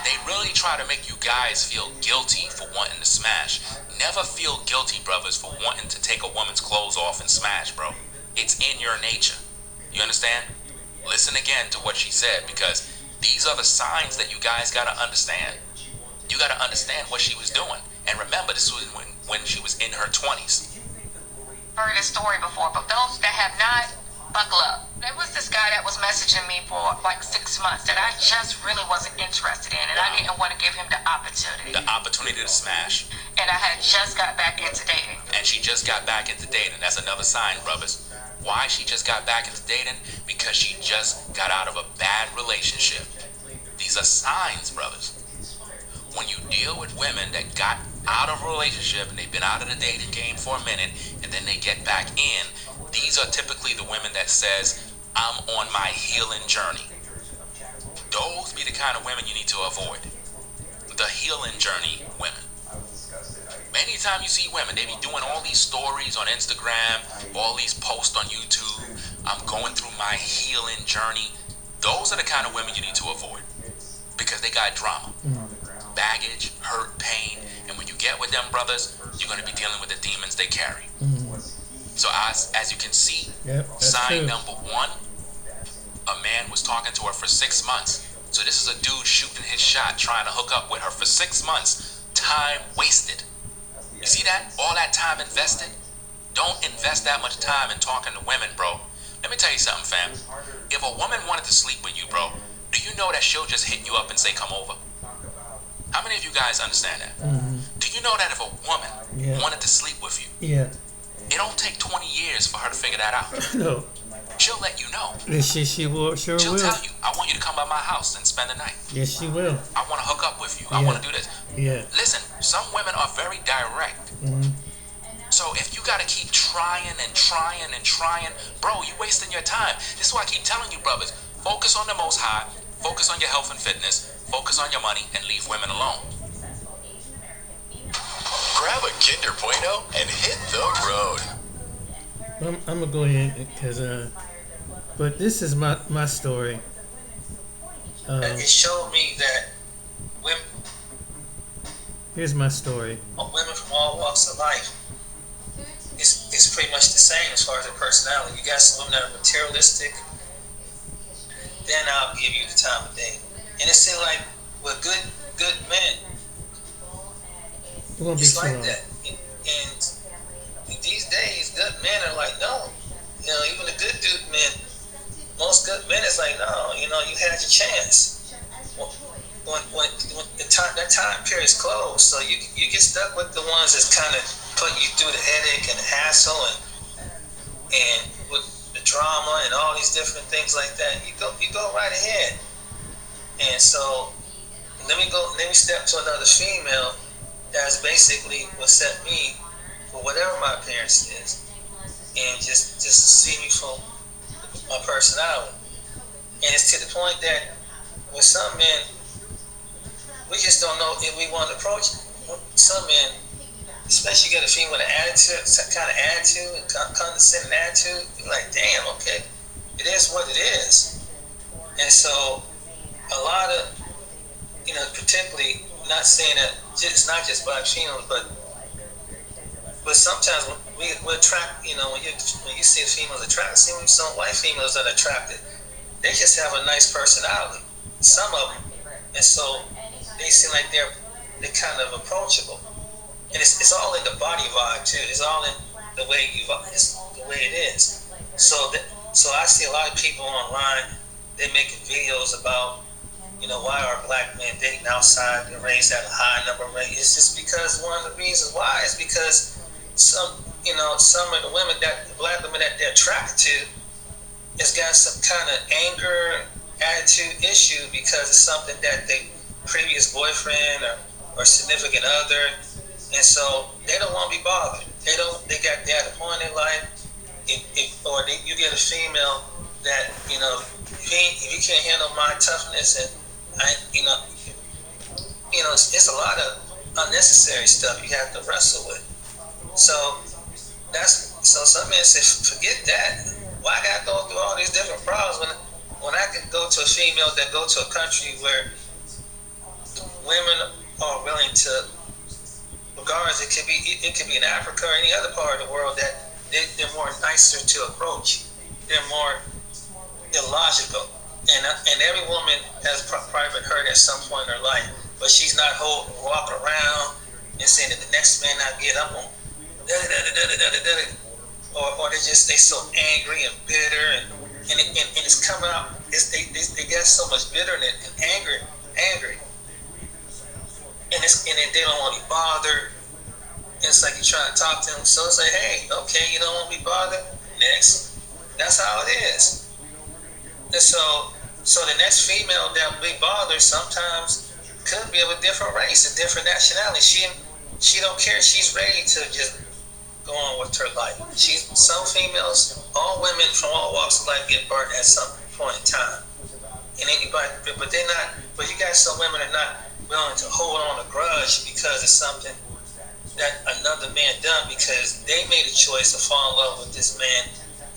S4: They really try to make you guys feel guilty for wanting to smash. Never feel guilty, brothers, for wanting to take a woman's clothes off and smash, bro. It's in your nature. You understand? Listen again to what she said, because these are the signs that you guys gotta understand. You gotta understand what she was doing. And remember, this was when she was in her 20s.
S8: Heard this story before, but those that have not, buckle up. There was this guy that was messaging me for like 6 months that I just really wasn't interested in, and I didn't want to give him the opportunity.
S4: The opportunity to smash.
S8: And I had just got back into dating.
S4: And she just got back into dating. That's another sign, brothers. Why she just got back into dating? Because she just got out of a bad relationship. These are signs, brothers. When you deal with women that got out of a relationship and they've been out of the dating game for a minute and then they get back in, these are typically the women that says, I'm on my healing journey. Those be the kind of women you need to avoid. The healing journey women. Anytime you see women, they be doing all these stories on Instagram, all these posts on YouTube, I'm going through my healing journey. Those are the kind of women you need to avoid, because they got drama, baggage, hurt, pain, and when you get with them, brothers, you're going to be dealing with the demons they carry. So as you can see, sign number one, a man was talking to her for 6 months. So this is a dude shooting his shot, trying to hook up with her for 6 months. Time wasted. You see that? All that time invested? Don't invest that much time in talking to women, bro. Let me tell you something, fam. If a woman wanted to sleep with you, bro, do you know that she'll just hit you up and say, come over? How many of you guys understand that? Do you know that if a woman wanted to sleep with you, it don't take 20 years for her to figure that out?
S1: No.
S4: She'll let you know.
S1: She will, sure
S4: She'll
S1: will.
S4: tell you, I want you to come by my house and spend the night.
S1: Yes, she will.
S4: I want to hook up with you. I want to do this.
S1: Yeah.
S4: Listen, some women are very direct. So if you got to keep trying and trying and trying, bro, you wasting your time. This is why I keep telling you, brothers, focus on the Most High, focus on your health and fitness, focus on your money, and leave women alone.
S10: Grab a Kinder Bueno and hit the road.
S1: I'm gonna go ahead because but this is my story.
S11: It showed me that women,
S1: Here's my story.
S11: women from all walks of life, it's pretty much the same as far as their personality. You got some women that are materialistic, then I'll give you the time of day. And it seems like with good men,
S1: It won't be
S11: it's
S1: too
S11: like
S1: long.
S11: that. And these days, good men are like, no. You know, even the good dude men, most good men is like, no, you had your chance. When that time period is closed, so you get stuck with the ones that's kind of putting you through the headache and the hassle and with the drama and all these different things like that. You go right ahead. And so let me step to another female that's basically what set me for whatever my appearance is, and just see me for my personality. And it's to the point that with some men, we just don't know if we want to approach some men. especially you get a female with an attitude, some kind of attitude, and condescending attitude. You're like, damn, okay, it is what it is. And so a lot of, particularly, not saying that it's not just black females, but sometimes we attract, when you see females attracted, some white females that are attracted, they just have a nice personality, some of them, and so they seem like they're kind of approachable, and it's all in the body vibe too. It's all in the way it's the way it is. So I see a lot of people online. They making videos about, why are black men dating outside the race at a high number rate? It's just because one of the reasons why is because some of the women the black women that they're attracted to has got some kind of anger, attitude issue because it's something that they previous boyfriend or significant other, and so they don't want to be bothered. They got that point in life. You get a female that if you can't handle my toughness, and it's a lot of unnecessary stuff you have to wrestle with. So some men say, forget that. Why I gotta go through all these different problems when I can go to a female that go to a country where women are willing to, regardless, it could be in Africa or any other part of the world, that they're more nicer to approach. They're more illogical, and every woman has probably been hurt at some point in her life, but she's not walking around and saying that the next man I get up on, or they so angry and bitter, and it's coming out. They get so much bitterness and angry, and they don't want to be bothered. It's like you're trying to talk to them, so it's like, hey, okay, you don't want to be bothered. Next, that's how it is. And so the next female that we bother sometimes could be of a different race, a different nationality. She don't care. She's ready to just go on with her life. Some females, all women from all walks of life get burnt at some point in time. And but they're not. But you got some women that are not willing to hold on a grudge because it's something that another man done, because they made a choice to fall in love with this man,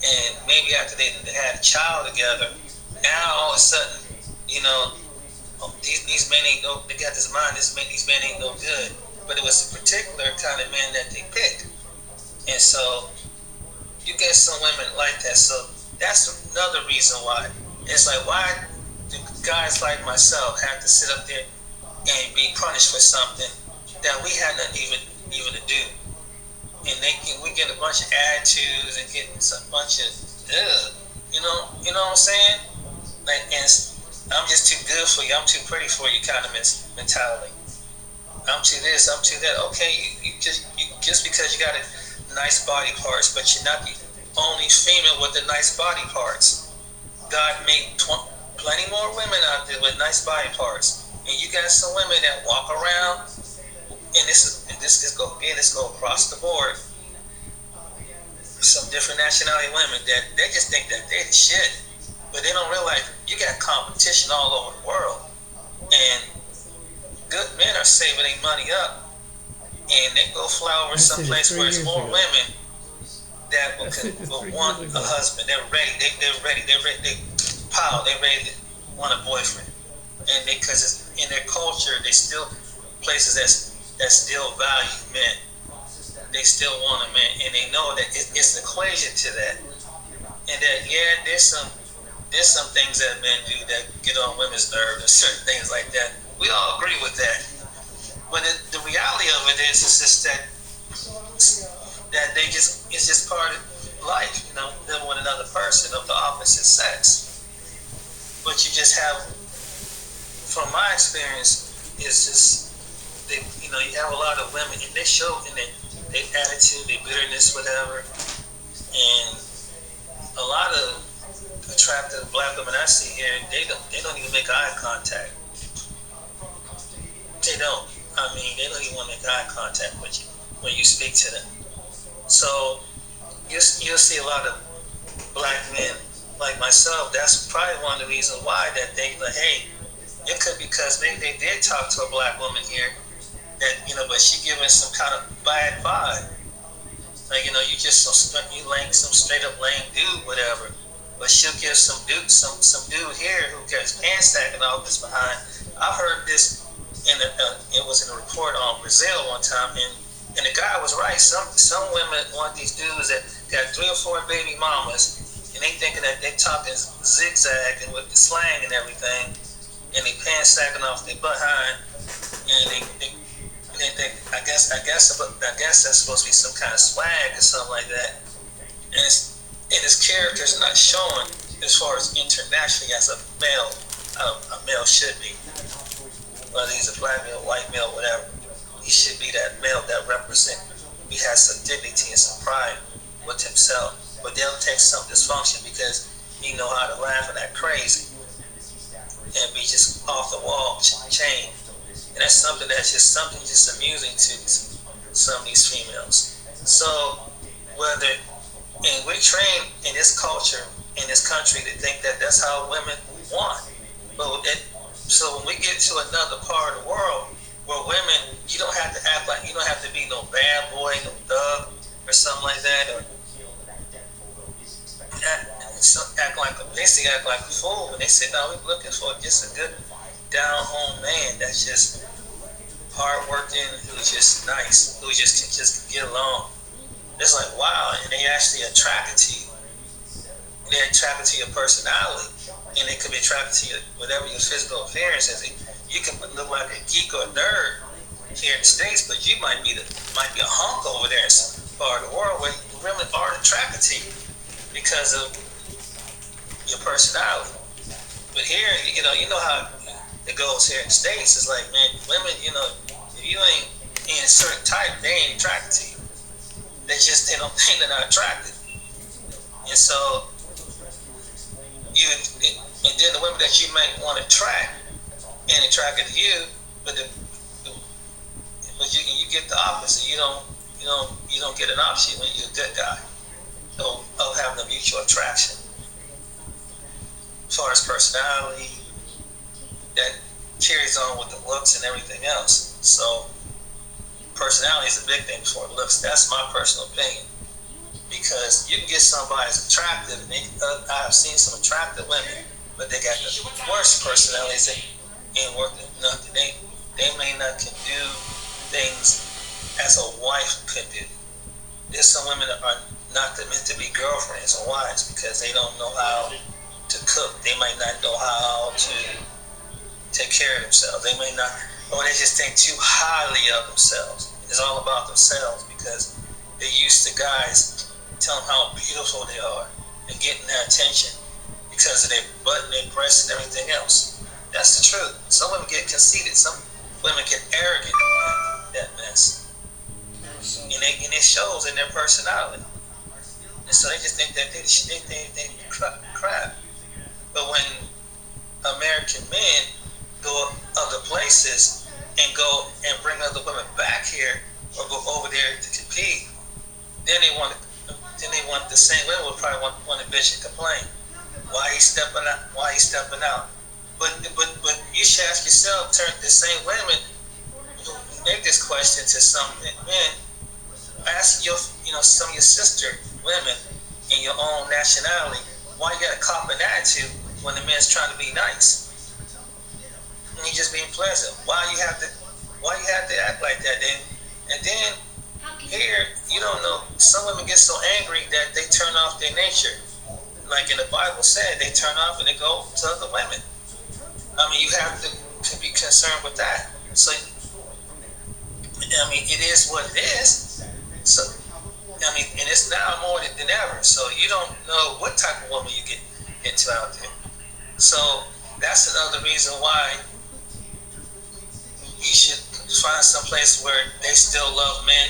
S11: and maybe after they had a child together, now all of a sudden, these men ain't no. They got this mind. These men ain't no good. But it was a particular kind of man that they picked. And so you get some women like that. So that's another reason why. It's like, why do guys like myself have to sit up there and be punished for something that we had nothing even to do? And we get a bunch of attitudes and get a bunch of, you know what I'm saying? Like, and I'm just too good for you, I'm too pretty for you kind of mentality. I'm too this, I'm too that. Okay, you just because you got nice body parts, but you're not the only female with the nice body parts. God made plenty more women out there with nice body parts, and you got some women that walk around, and this go across the board. Some different nationality women that they just think that they're the shit, but they don't realize you got competition all over the world, and good men are saving their money up, and they go fly over someplace where there's more women that will want a husband. They're ready. They're ready. They ready to want a boyfriend, and because it's in their culture, they still places that still value men. They still want a man, and they know that it's an equation to that, and that there's some things that men do that get on women's nerves, and certain things like that. We all agree with that, but the reality of it is just that it's just part of life, living with another person of the opposite sex. But you just have, from my experience, it's just you have a lot of women, and they show in their attitude, their bitterness, whatever, and a lot of attractive black women I see here, they don't even make eye contact. They don't. They don't even want to make eye contact with you when you speak to them. So you'll see a lot of black men like myself. That's probably one of the reasons why that they like, hey, it could be because maybe they did talk to a black woman here, that, but she giving some kind of bad vibe. Like, you just you lame, some straight up lame dude, whatever. But she'll give some dude here who gets pants sagging off his behind. I heard this it was in a report on Brazil one time, and the guy was right. Some women want these dudes that got 3 or 4 baby mamas, and they thinking that they talking zigzag and with the slang and everything, and they pants sagging off their behind, and they think I guess that's supposed to be some kind of swag or something like that, and his character's not showing as far as internationally as a male should be. Whether he's a black male, white male, whatever, he should be that male that he has some dignity and some pride with himself. But they'll take some dysfunction because he know how to laugh and act crazy and be just off the wall chain. And that's something just amusing to some of these females. So and we train in this culture, in this country, to think that that's how women want. So when we get to another part of the world where women, you don't have to act like, you don't have to be no bad boy, no thug, or something like that, or act like a fool. And they say, no, we're looking for just a good down-home man that's just hard-working, who's just nice, who just can get along. It's like, wow, and they actually attracted to you. They're attracted to your personality, and they could be attracted to you, whatever your physical appearance is. You can look like a geek or a nerd here in the States, but you might be a hunk over there in some part of the world where women are attracted to you because of your personality. But here, you know how it goes here in the States. It's like, man, women, if you ain't in a certain type, they ain't attracted to you. They don't think they're not attracted. And so, and then the women that you might want to attract and attracted to you, but you get the opposite. You don't get an option when you're a good guy of having a mutual attraction. As far as personality, that carries on with the looks and everything else. So personality is a big thing before looks. That's my personal opinion. Because you can get somebody as attractive, and I've seen some attractive women, but they got the worst personalities and ain't worth nothing. They may not can do things as a wife could do. There's some women that are not meant to be girlfriends or wives because they don't know how to cook. They might not know how to take care of themselves. They may not, or they just think too highly of themselves. It's all about themselves because they're used to guys telling them how beautiful they are and getting their attention because of their butt and their breasts and everything else. That's the truth. Some women get conceited. Some women get arrogant in that mess. And it shows in their personality. And so they just think that they crap. But when American men go other places and go and bring other women back here or go over there to compete, then they want the same women will probably want to bitch and complain. Why he stepping out? But you should ask yourself, turn the same women who make this question to some men, ask some of your sister women in your own nationality, why you got a cop an attitude when the man's trying to be nice? And he just being pleasant. Why you have to act like that then? And then here, you don't know, some women get so angry that they turn off their nature. Like in the Bible said, they turn off and they go to other women. I mean, you have to be concerned with that. So, I mean, it is what it is. So, I mean, and it's now more than ever. So you don't know what type of woman you get into out there. So that's another reason why you should find some place where they still love men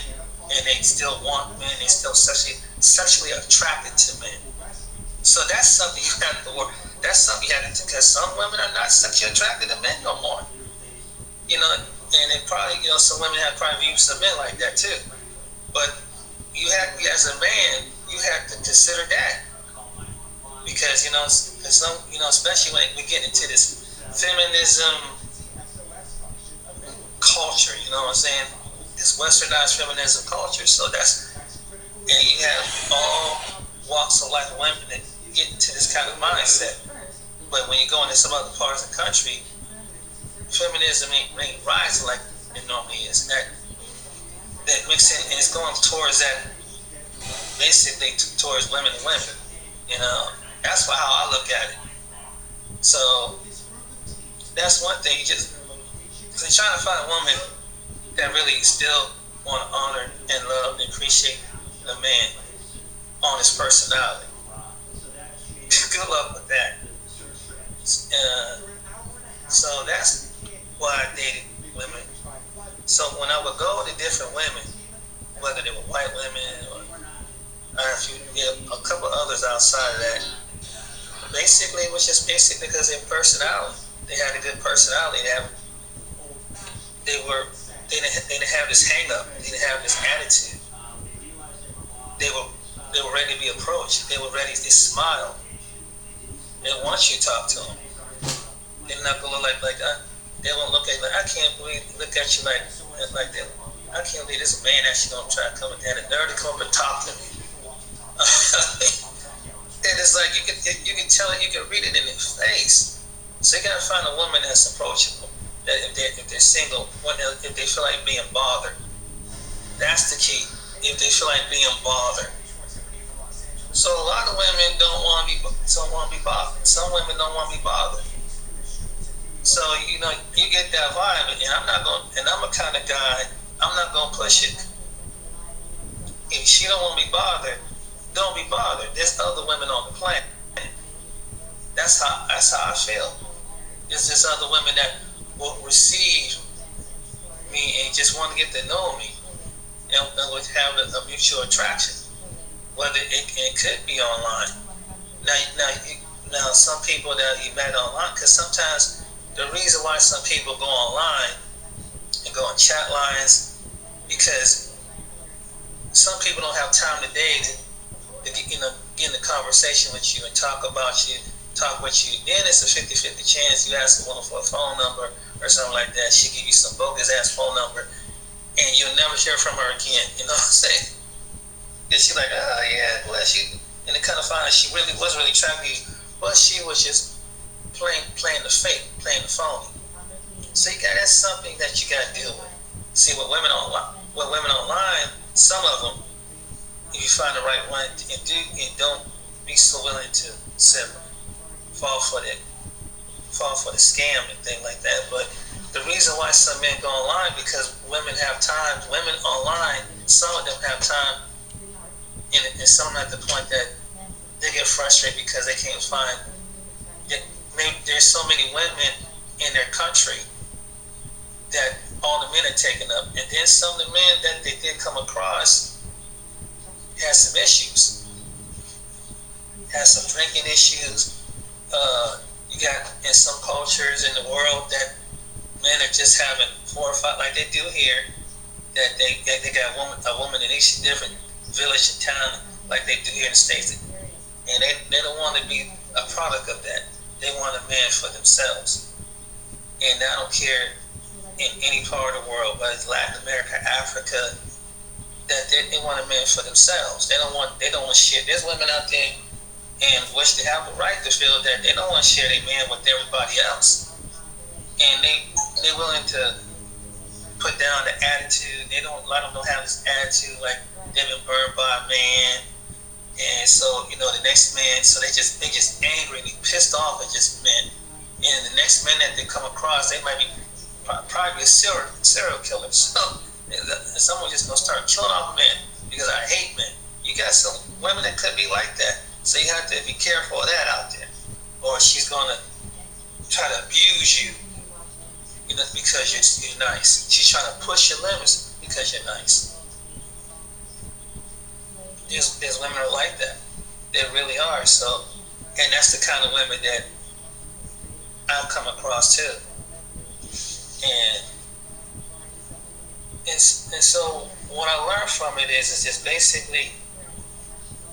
S11: and they still want men. They still sexually attracted to men. So that's something you have to work. That's something you have to, because some women are not sexually attracted to men no more. And it probably, some women have probably views of men like that too. But you have, as a man, you have to consider that, because especially when we get into this feminism culture, you know what I'm saying? It's westernized feminism culture. So and you have all walks of life women that get into this kind of mindset. But when you go into some other parts of the country, feminism ain't rising like it normally is. That mixing, and it's going towards that, basically towards women and women. You know, that's how I look at it. So that's one thing. So trying to find a woman that really still want to honor and love and appreciate the man on his personality. Good luck with that. So that's why I dated women. So when I would go to different women, whether they were white women or a couple others outside of that, basically it was just basically because of their personality. They had a good personality. They didn't have this hang up. They didn't have this attitude. They were ready to be approached. They were ready to smile. And once you talk to them, they're not gonna look like they won't look at you like, I can't believe, look at you like that. I can't believe this man actually gonna try to come and have a nerve to come up and talk to me. And it's like you can tell it, you can read it in their face. So you gotta find a woman that's approachable. That if they're single, if they feel like being bothered, that's the key. If they feel like being bothered. So a lot of women don't want to be bothered. Some women don't want to be bothered. So you know, you get that vibe, and I'm a kind of guy. I'm not gonna push it. If she don't want to be bothered, don't be bothered. There's other women on the planet. That's how I feel. There's just other women that will receive me and just want to get to know me, and would have a mutual attraction. Whether it could be online. Now, some people that you met online, because sometimes the reason why some people go online and go on chat lines, because some people don't have time today to get in the conversation with you and talk with you. Then it's a 50-50 chance you ask a woman for a phone number or something like that. She give you some bogus ass phone number, and you'll never hear from her again. You know what I'm saying? And she's like, oh yeah, bless you. And it kind of find out she really was really trying to, but she was just playing the fake, playing the phony. So that's something that you got to deal with. See, with women online, some of them, if you find the right one, and don't be so willing to fall for the scam and thing like that. But the reason why some men go online, because women have time. Women online, some of them have time. And some at the point that they get frustrated because they can't find. There's so many women in their country that all the men are taken up, and then some of the men that they did come across has some issues, has some drinking issues. You got in some cultures in the world that men are just having 4 or 5, like they do here, that they got a woman in each different village and town like they do here in the States, and they don't want to be a product of that. They want a man for themselves, and I don't care in any part of the world, whether it's Latin America, Africa, that they want a man for themselves. They don't want shit. There's women out there and which they have the right to feel that they don't want to share their man with everybody else, and they're willing to put down the attitude. They don't let them have this attitude like they've been burned by a man, and so the next man. So they just angry and pissed off at just men, and the next man that they come across, they might be probably a serial killer. So someone just gonna start killing off men because I hate men. You got some women that could be like that, so you have to be careful of that out there, or she's gonna try to abuse you. Because you're nice. She's trying to push your limits because you're nice. There's women that are like that. They really are. So, and that's the kind of women that I've come across too. And so what I learned from it is just basically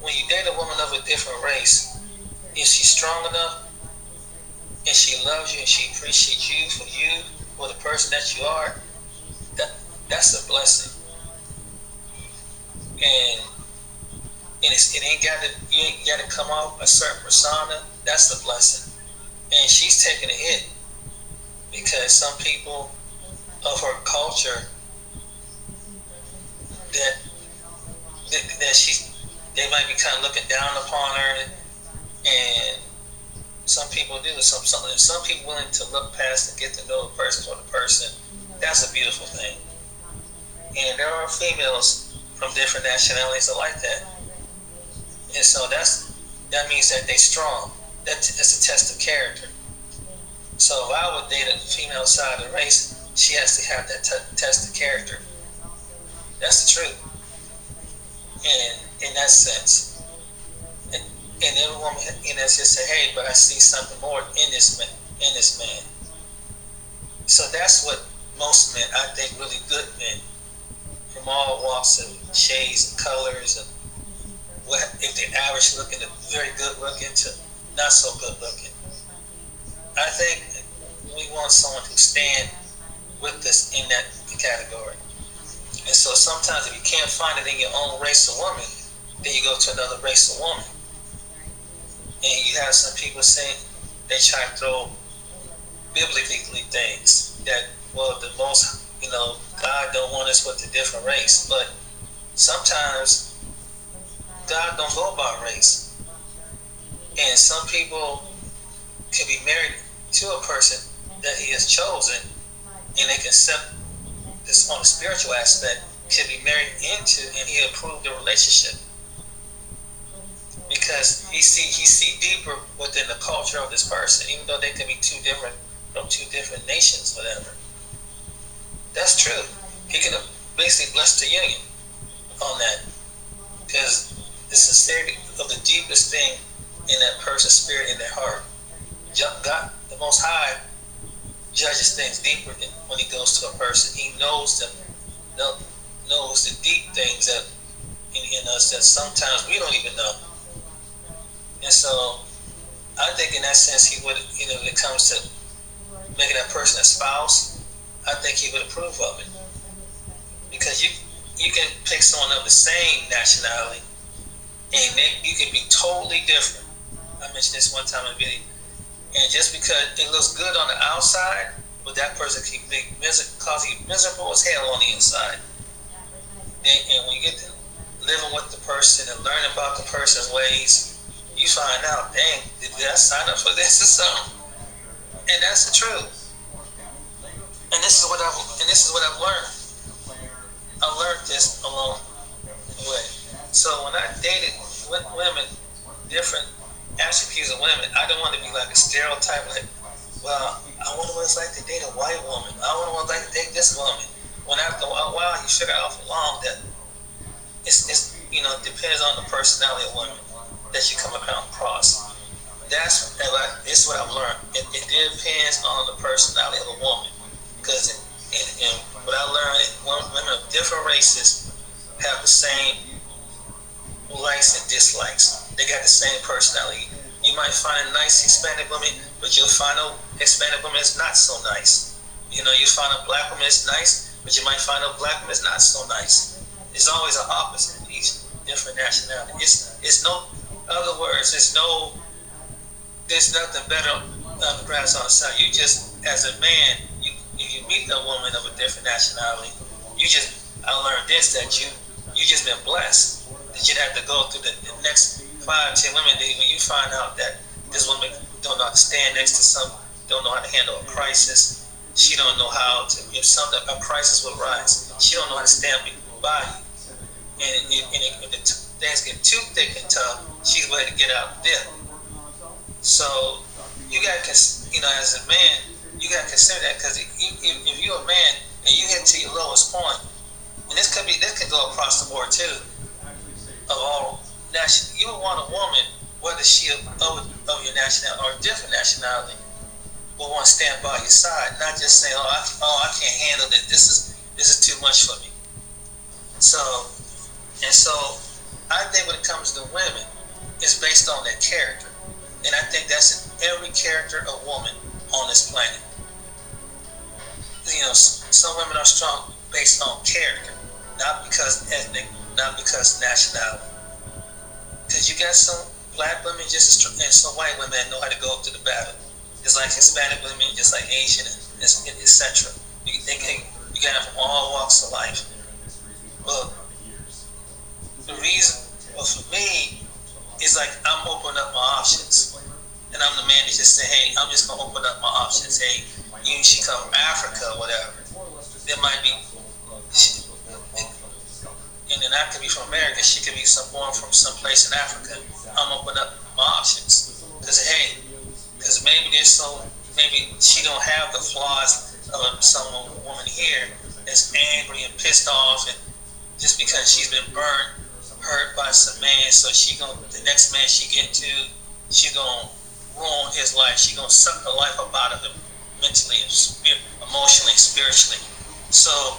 S11: when you date a woman of a different race, if she's strong enough and she loves you and she appreciates you for the person that you are, That's a blessing. And it ain't got to, you ain't got to come off a certain persona. That's the blessing. And she's taking a hit because some people of her culture that they might be kind of looking down upon her, and some people do. Some people willing to look past and get to know the person for the person. That's a beautiful thing. And there are females from different nationalities that like that. And so that means that they're strong. That's a test of character. So if I would date a female side of the race, she has to have that test of character. That's the truth. And in that sense, and every woman, just say, hey, but I see something more in this man. So that's what most men, I think, really good men from all walks of shades and colors, and if they're average looking to very good looking to not so good looking. I think we want someone to stand with us in that category. And so sometimes if you can't find it in your own race of woman, then you go to another race of woman. And you have some people saying they try to throw biblically things that, well, the most, God don't want us with a different race. But sometimes God don't go by race. And some people can be married to a person that he has chosen, and they can accept this on a spiritual aspect, can be married into, and he approved the relationship because he see deeper within the culture of this person, even though they can be from two different nations, whatever. That's true. He can basically bless the union on that, because the sincerity of the deepest thing in that person's spirit, in their heart. God, the Most High, judges things deeper than when he goes to a person. He knows the deep things that in us that sometimes we don't even know. And so I think in that sense he would, when it comes to making that person a spouse, I think he would approve of it. Because you can pick someone of the same nationality and you can be totally different. I mentioned this one time in a video. And just because it looks good on the outside, but that person can cause you miserable as hell on the inside. And when you get to living with the person and learning about the person's ways, you find out, dang, did I sign up for this or something? And that's the truth. And this is what I've learned. I learned this along the way. So when I dated women, different attributes of women, I don't want to be like a stereotype, like, well, I wonder what it's like to date a white woman. I wonder what it's like to date this woman. When after a while you figure out along that it's depends on the personality of women that you come across. It's what I've learned. It depends on the personality of a woman, because what I learned, women of different races have the same likes and dislikes. They got the same personality. You might find a nice Hispanic woman, but you'll find a Hispanic woman is not so nice. You find a black woman is nice, but you might find a black woman is not so nice. It's always an opposite in each different nationality. It's no other words. There's nothing better on the grass on the side. You just, as a man, you meet a woman of a different nationality. I learned this, that you just been blessed. That you'd have to go through the next 5-10 women when you find out that this woman don't know how to stand next to don't know how to handle a crisis. She don't know how to, if a crisis will rise, she don't know how to stand by you. And if things get too thick and tough, she's ready to get out there. So you got to, as a man, you got to consider that, because if you're a man and you hit to your lowest point, and this could go across the board too, of all nationality, you would want a woman, whether she of your nationality or a different nationality, will want to stand by your side, not just say, I can't handle it. This is too much for me. So I think when it comes to women, it's based on their character, and I think that's in every character of woman on this planet. Some women are strong. based on character, not because ethnic, not because nationality. Because you got some black women just and some white women that know how to go up to the battle. Just like Hispanic women, just like Asian, etc. You got them from all walks of life. But the reason, for me, is like I'm opening up my options. And I'm the man that just say, hey, I'm just gonna open up my options. Hey, she come from Africa or whatever. There might be, and then I could be from America. She could be born from someplace in Africa. I'm opening up my options. Cause maybe she don't have the flaws of some woman here that's angry and pissed off, and just because she's been hurt by some man, so the next man she get to, she gonna ruin his life. She gonna suck the life up out of him, mentally, emotionally, spiritually. So,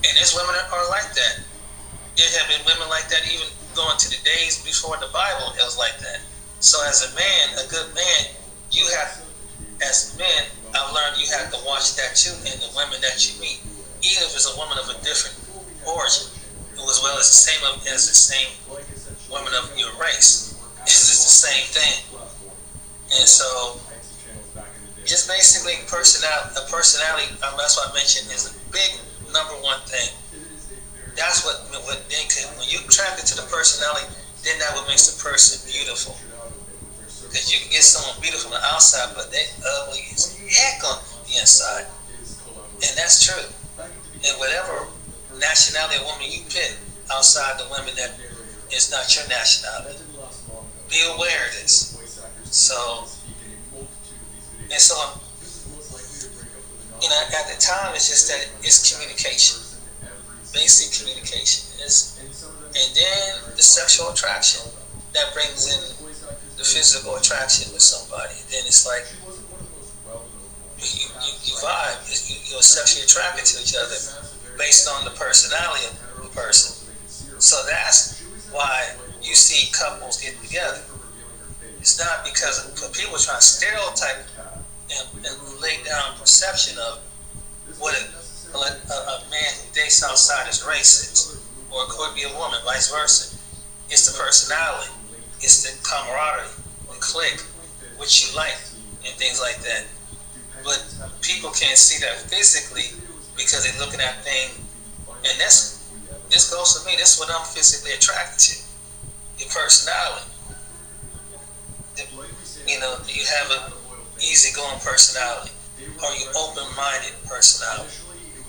S11: and there's women that are like that. There have been women like that even going to the days before the Bible. It was like that. So as a man, a good man, you have, as men, I've learned you have to watch that too in the women that you meet. Even if it's a woman of a different origin, as well as the same woman of your race. It's just the same thing. And so, just basically personality, that's what I mentioned, is a big number one thing. That's what when you attract it to the personality, then that what makes the person beautiful. Because you can get someone beautiful on the outside, but they ugly as heck on the inside. And that's true. And whatever nationality of woman you pick outside the women that is not your nationality, be aware of this. So, at the time, it's just that it's communication. Basic communication is, and then the sexual attraction that brings in the physical attraction with somebody. Then it's like you vibe, you're sexually attracted to each other based on the personality of the person. So that's why you see couples getting together. It's not because people are trying to stereotype and lay down perception of what a man who dates outside his race is, or it could be a woman, vice versa. It's the personality, it's the camaraderie, the clique, what you like, and things like that. But people can't see that physically because they're looking at things, and this goes for me. This is what I'm physically attracted to: your personality. You have an easygoing personality, or you open-minded personality.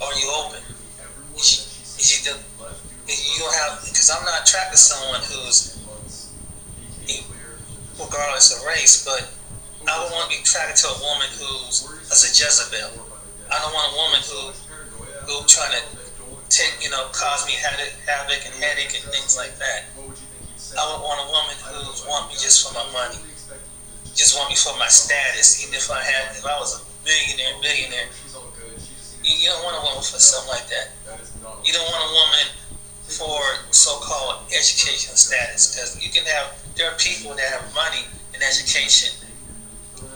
S11: Are you open? You don't have, because I'm not attracted to someone who's, regardless of race, but I don't want to be attracted to a woman who's a Jezebel. I don't want a woman who trying to cause me havoc and headache and things like that. I would want a woman who want me just for my money, just want me for my status. Even if I was a billionaire. You don't want a woman for something like that. You don't want a woman for so-called educational status, because there are people that have money and education,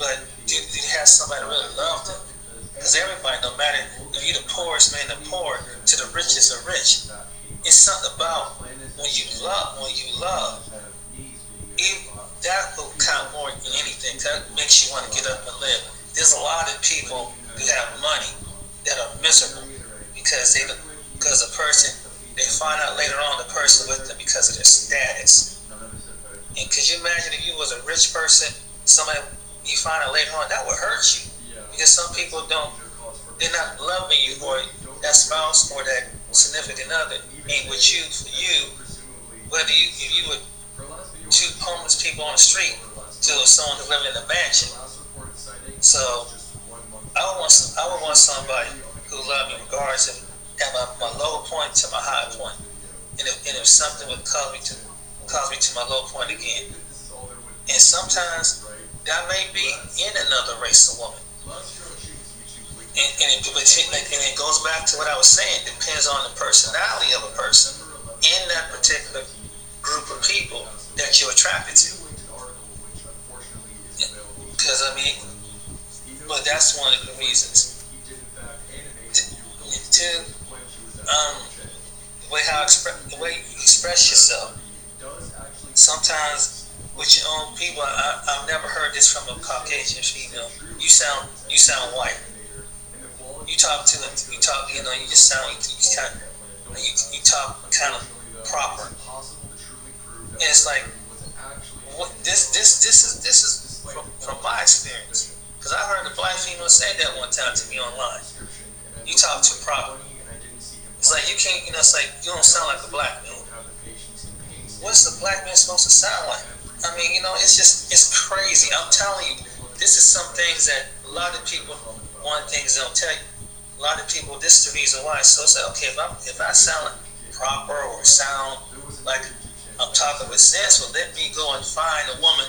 S11: but do you have somebody that really love them? Because everybody, no matter if you're the poorest man, the poor, to the richest of rich, it's something about when you love, that will count more than anything. That makes you want to get up and live. There's a lot of people who have money that are miserable because a person, they find out later on the person with them because of their status. And could you imagine if you was a rich person, somebody you find out later on, that would hurt you, because some people they're not loving you, or that spouse or that significant other ain't with you for you. Whether you would two homeless people on the street to someone who live in a mansion. So I would want somebody who loved me regardless of my low point to my high point. And if something would cause me to my low point again. And sometimes that may be in another race of woman. And it goes back to what I was saying. It depends on the personality of a person in that particular group of people that you're attracted to. But that's one of the reasons. the way you express yourself. Sometimes with your own people, I've never heard this from a Caucasian female. You sound white. You talk, you know, you just sound, you talk kind of proper. And it's like, this is from my experience. Because I heard a black female say that one time to me online. You talk too proper. It's like you can't, you know, it's like you don't sound like a black man. What's a black man supposed to sound like? I mean, you know, it's crazy. I'm telling you, this is some things that a lot of people, one things they'll tell you. A lot of people, this is the reason why. So it's like, okay, if I sound proper or sound like I'm talking with sense, well, let me go and find a woman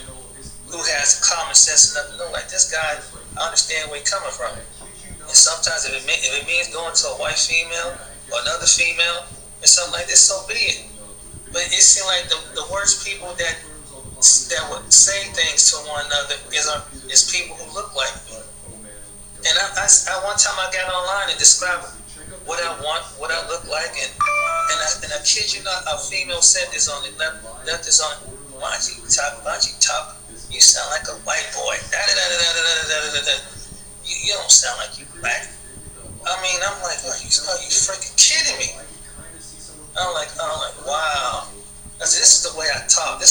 S11: who has common sense enough to know, like, this guy, I understand where he's coming from. And sometimes if it means going to a white female or another female or something like this, so be it. But it seems like the worst people that would say things to one another is people who look like me. And I one time I got online and described what I want, what I look like, and I kid you not, a female said this on it, left this on. Why don't you talk? You sound like a white boy. You don't sound like you black. I mean, I'm like, are you freaking kidding me? I'm like, wow. I said, this is the way I talk.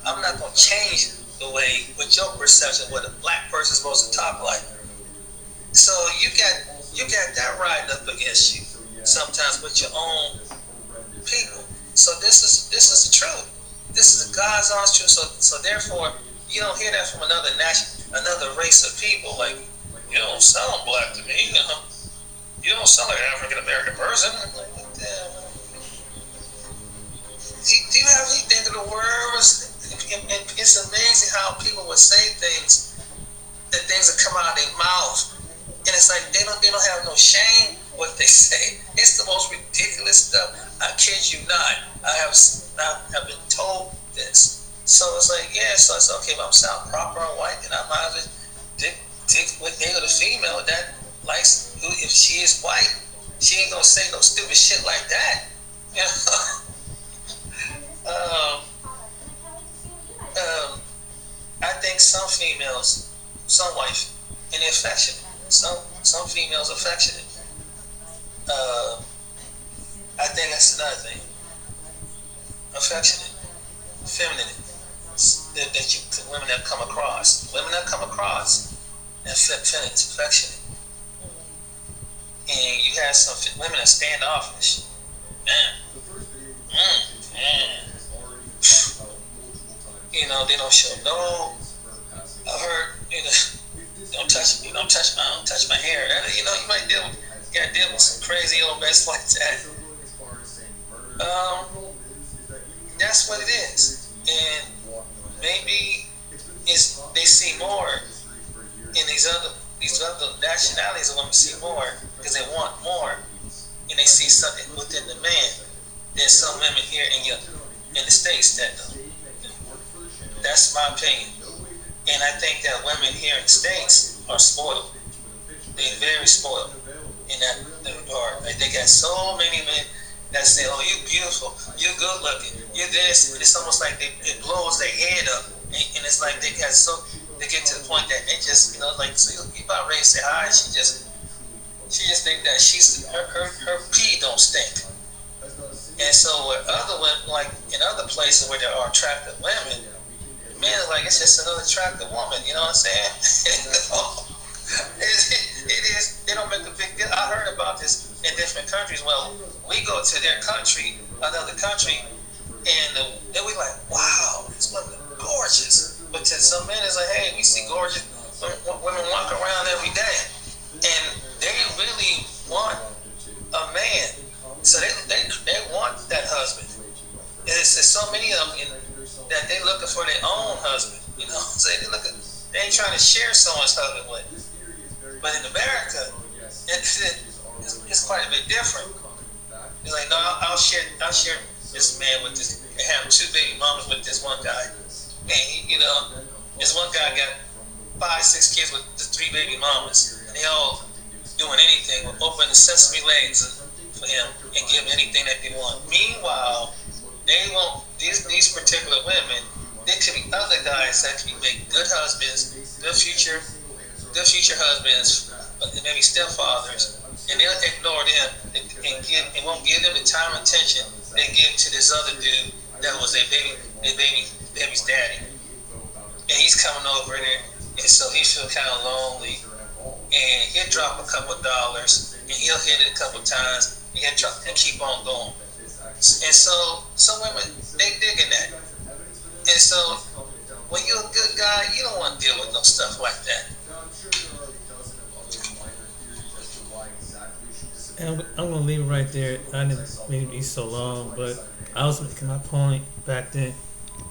S11: I'm not gonna change the way with your perception what a black person's supposed to talk like. So you got that riding up against you sometimes with your own people. So this is the truth. This is the God's honest truth. So therefore, you don't hear that from another race of people. Like, you don't sound black to me. You know, you don't sound like an African American person. Like, do you have anything to the words? It's amazing how people would say things that things that come out of their mouth. And it's like they don't have no shame what they say. It's the most ridiculous stuff. I kid you not. I have been told this. So it's like, yeah, so it's okay, if I'm sound proper and white, then I might as well dig with the female that likes, if she is white, she ain't gonna say no stupid shit like that. You know? I think some females, some white, and they're affectionate. Some females affectionate. I think that's another thing. Affectionate, feminine. That women have come across. Women have come across and feminine, affectionate. And you have some women that standoffish. You know, they don't show no. I heard, you know, don't touch my hair. You know, you might gotta deal with some crazy old mess like that. That's what it is. And maybe they see more in these other nationalities of women see more because they want more, and they see something within the man than some women here in the States that don't. That's my opinion. And I think that women here in the States are spoiled. They're very spoiled in that regard. Like, they got so many men that say, oh, you beautiful, you good looking, you this, and it's almost like it blows their head up. And it's like they get to the point that they just, you know, like, so you about ready to say hi, she just think that her pee don't stink. And so with other women, like in other places where there are attractive women, men are like, it's just another attractive woman, you know what I'm saying? It is. They don't make a big deal. I heard about this in different countries. Well, we go to their country, another country, and then we like, wow, this woman is gorgeous. But to some men, it's like, hey, we see gorgeous women walk around every day, and they really want a man. So they want that husband. And there's so many of them that they looking for their own husband. You know, so they ain't trying to share someone's husband with. But in America, it's quite a bit different. It's like, no, I'll share this man with this, and have 2 baby mamas with this one guy. And you know, this one guy got 5, 6 kids with the 3 baby mamas, and they all doing anything with open sesame legs and for him and give him anything that they want. Meanwhile, they won't. These particular women, there could be other guys that could be make good husbands, good future husbands, maybe stepfathers, and they'll ignore them and won't give them the time and attention they give to this other dude that was their baby's daddy. And he's coming over there, and so he feel kind of lonely, and he'll drop a couple dollars, and he'll hit it a couple times, and he'll drop and keep on going. And so some women, they digging that. And so when you're a good guy, you don't want to deal with no stuff like that.
S1: And I'm gonna leave it right there. I didn't mean to be so long, but I was making my point back then.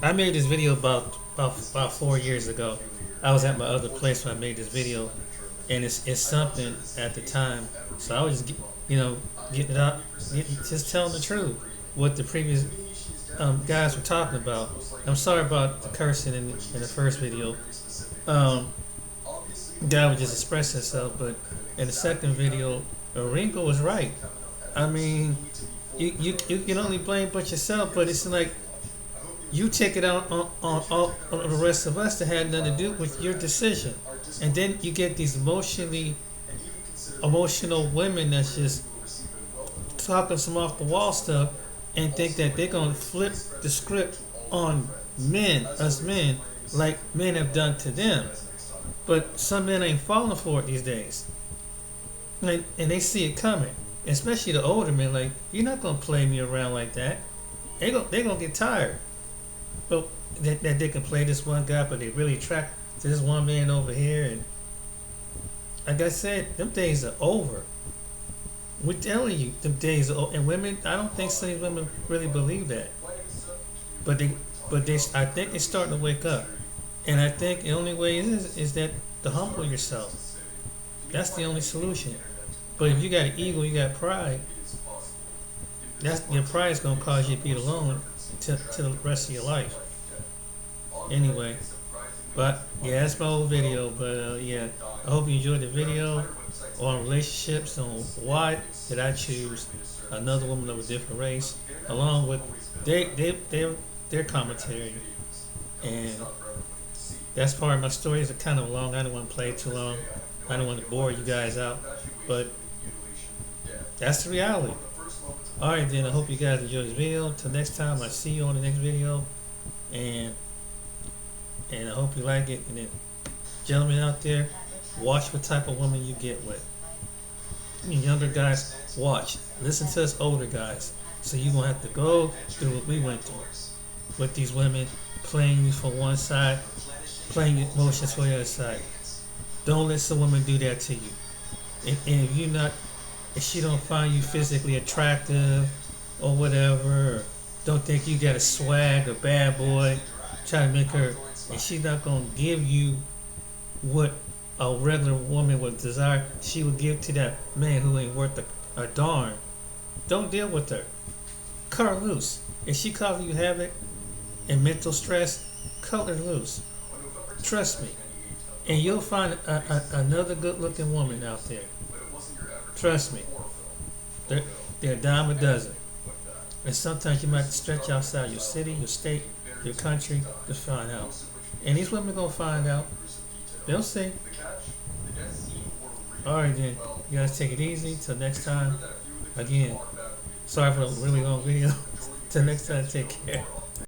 S1: I made this video about 4 years ago. I was at my other place when I made this video, and it's something at the time. So I was just getting it out, just telling the truth, what the previous guys were talking about. I'm sorry about the cursing in the first video. Guy was just expressing himself, but in the second video, Ringo was right. I mean, you can only blame but yourself, but it's like you take it out on the rest of us that had nothing to do with your decision, and then you get these emotional women that's just talking some off the wall stuff and think that they're gonna flip the script on us men, like men have done to them. But some men ain't falling for it these days. And they see it coming, especially the older men. Like, you're not gonna play me around like that. They gonna get tired. But that they can play this one guy, but they really attract to this one man over here. And like I said, them days are over. We're telling you, them days are over. And women, I don't think some of these women really believe that. But they, I think they're starting to wake up. And I think the only way is that to humble yourself. That's the only solution. But if you got an ego, you got pride, your pride is gonna cause you to be alone to the rest of your life. Anyway, but yeah, that's my old video. But yeah, I hope you enjoyed the video on relationships, on why did I choose another woman of a different race, along with their commentary. And that's part of my story. It's kind of long. I don't want to play it too long. I don't want to bore you guys out, but that's the reality. Alright then, I hope you guys enjoyed this video. Till next time, I see you on the next video, and I hope you like it. And then, gentlemen out there, watch what type of woman you get with. You younger guys, watch. Listen to us older guys, so you won't have to go through what we went through with these women playing you for one side, playing emotions for the other side. Don't let some woman do that to you. And if she don't find you physically attractive or whatever, or don't think you got a swag or bad boy, try to make her, and she's not gonna give you what a regular woman would desire she would give to that man who ain't worth a darn. Don't deal with her. Cut her loose. If she causing you havoc and mental stress, cut her loose. Trust me. And you'll find another good-looking woman out there. Trust me. They're a dime a dozen. And sometimes you might have to stretch outside your city, your state, your country to find out. And these women are going to find out. They'll see. Alright then. You guys take it easy. Till next time. Again, sorry for a really long video. Till next time, take care.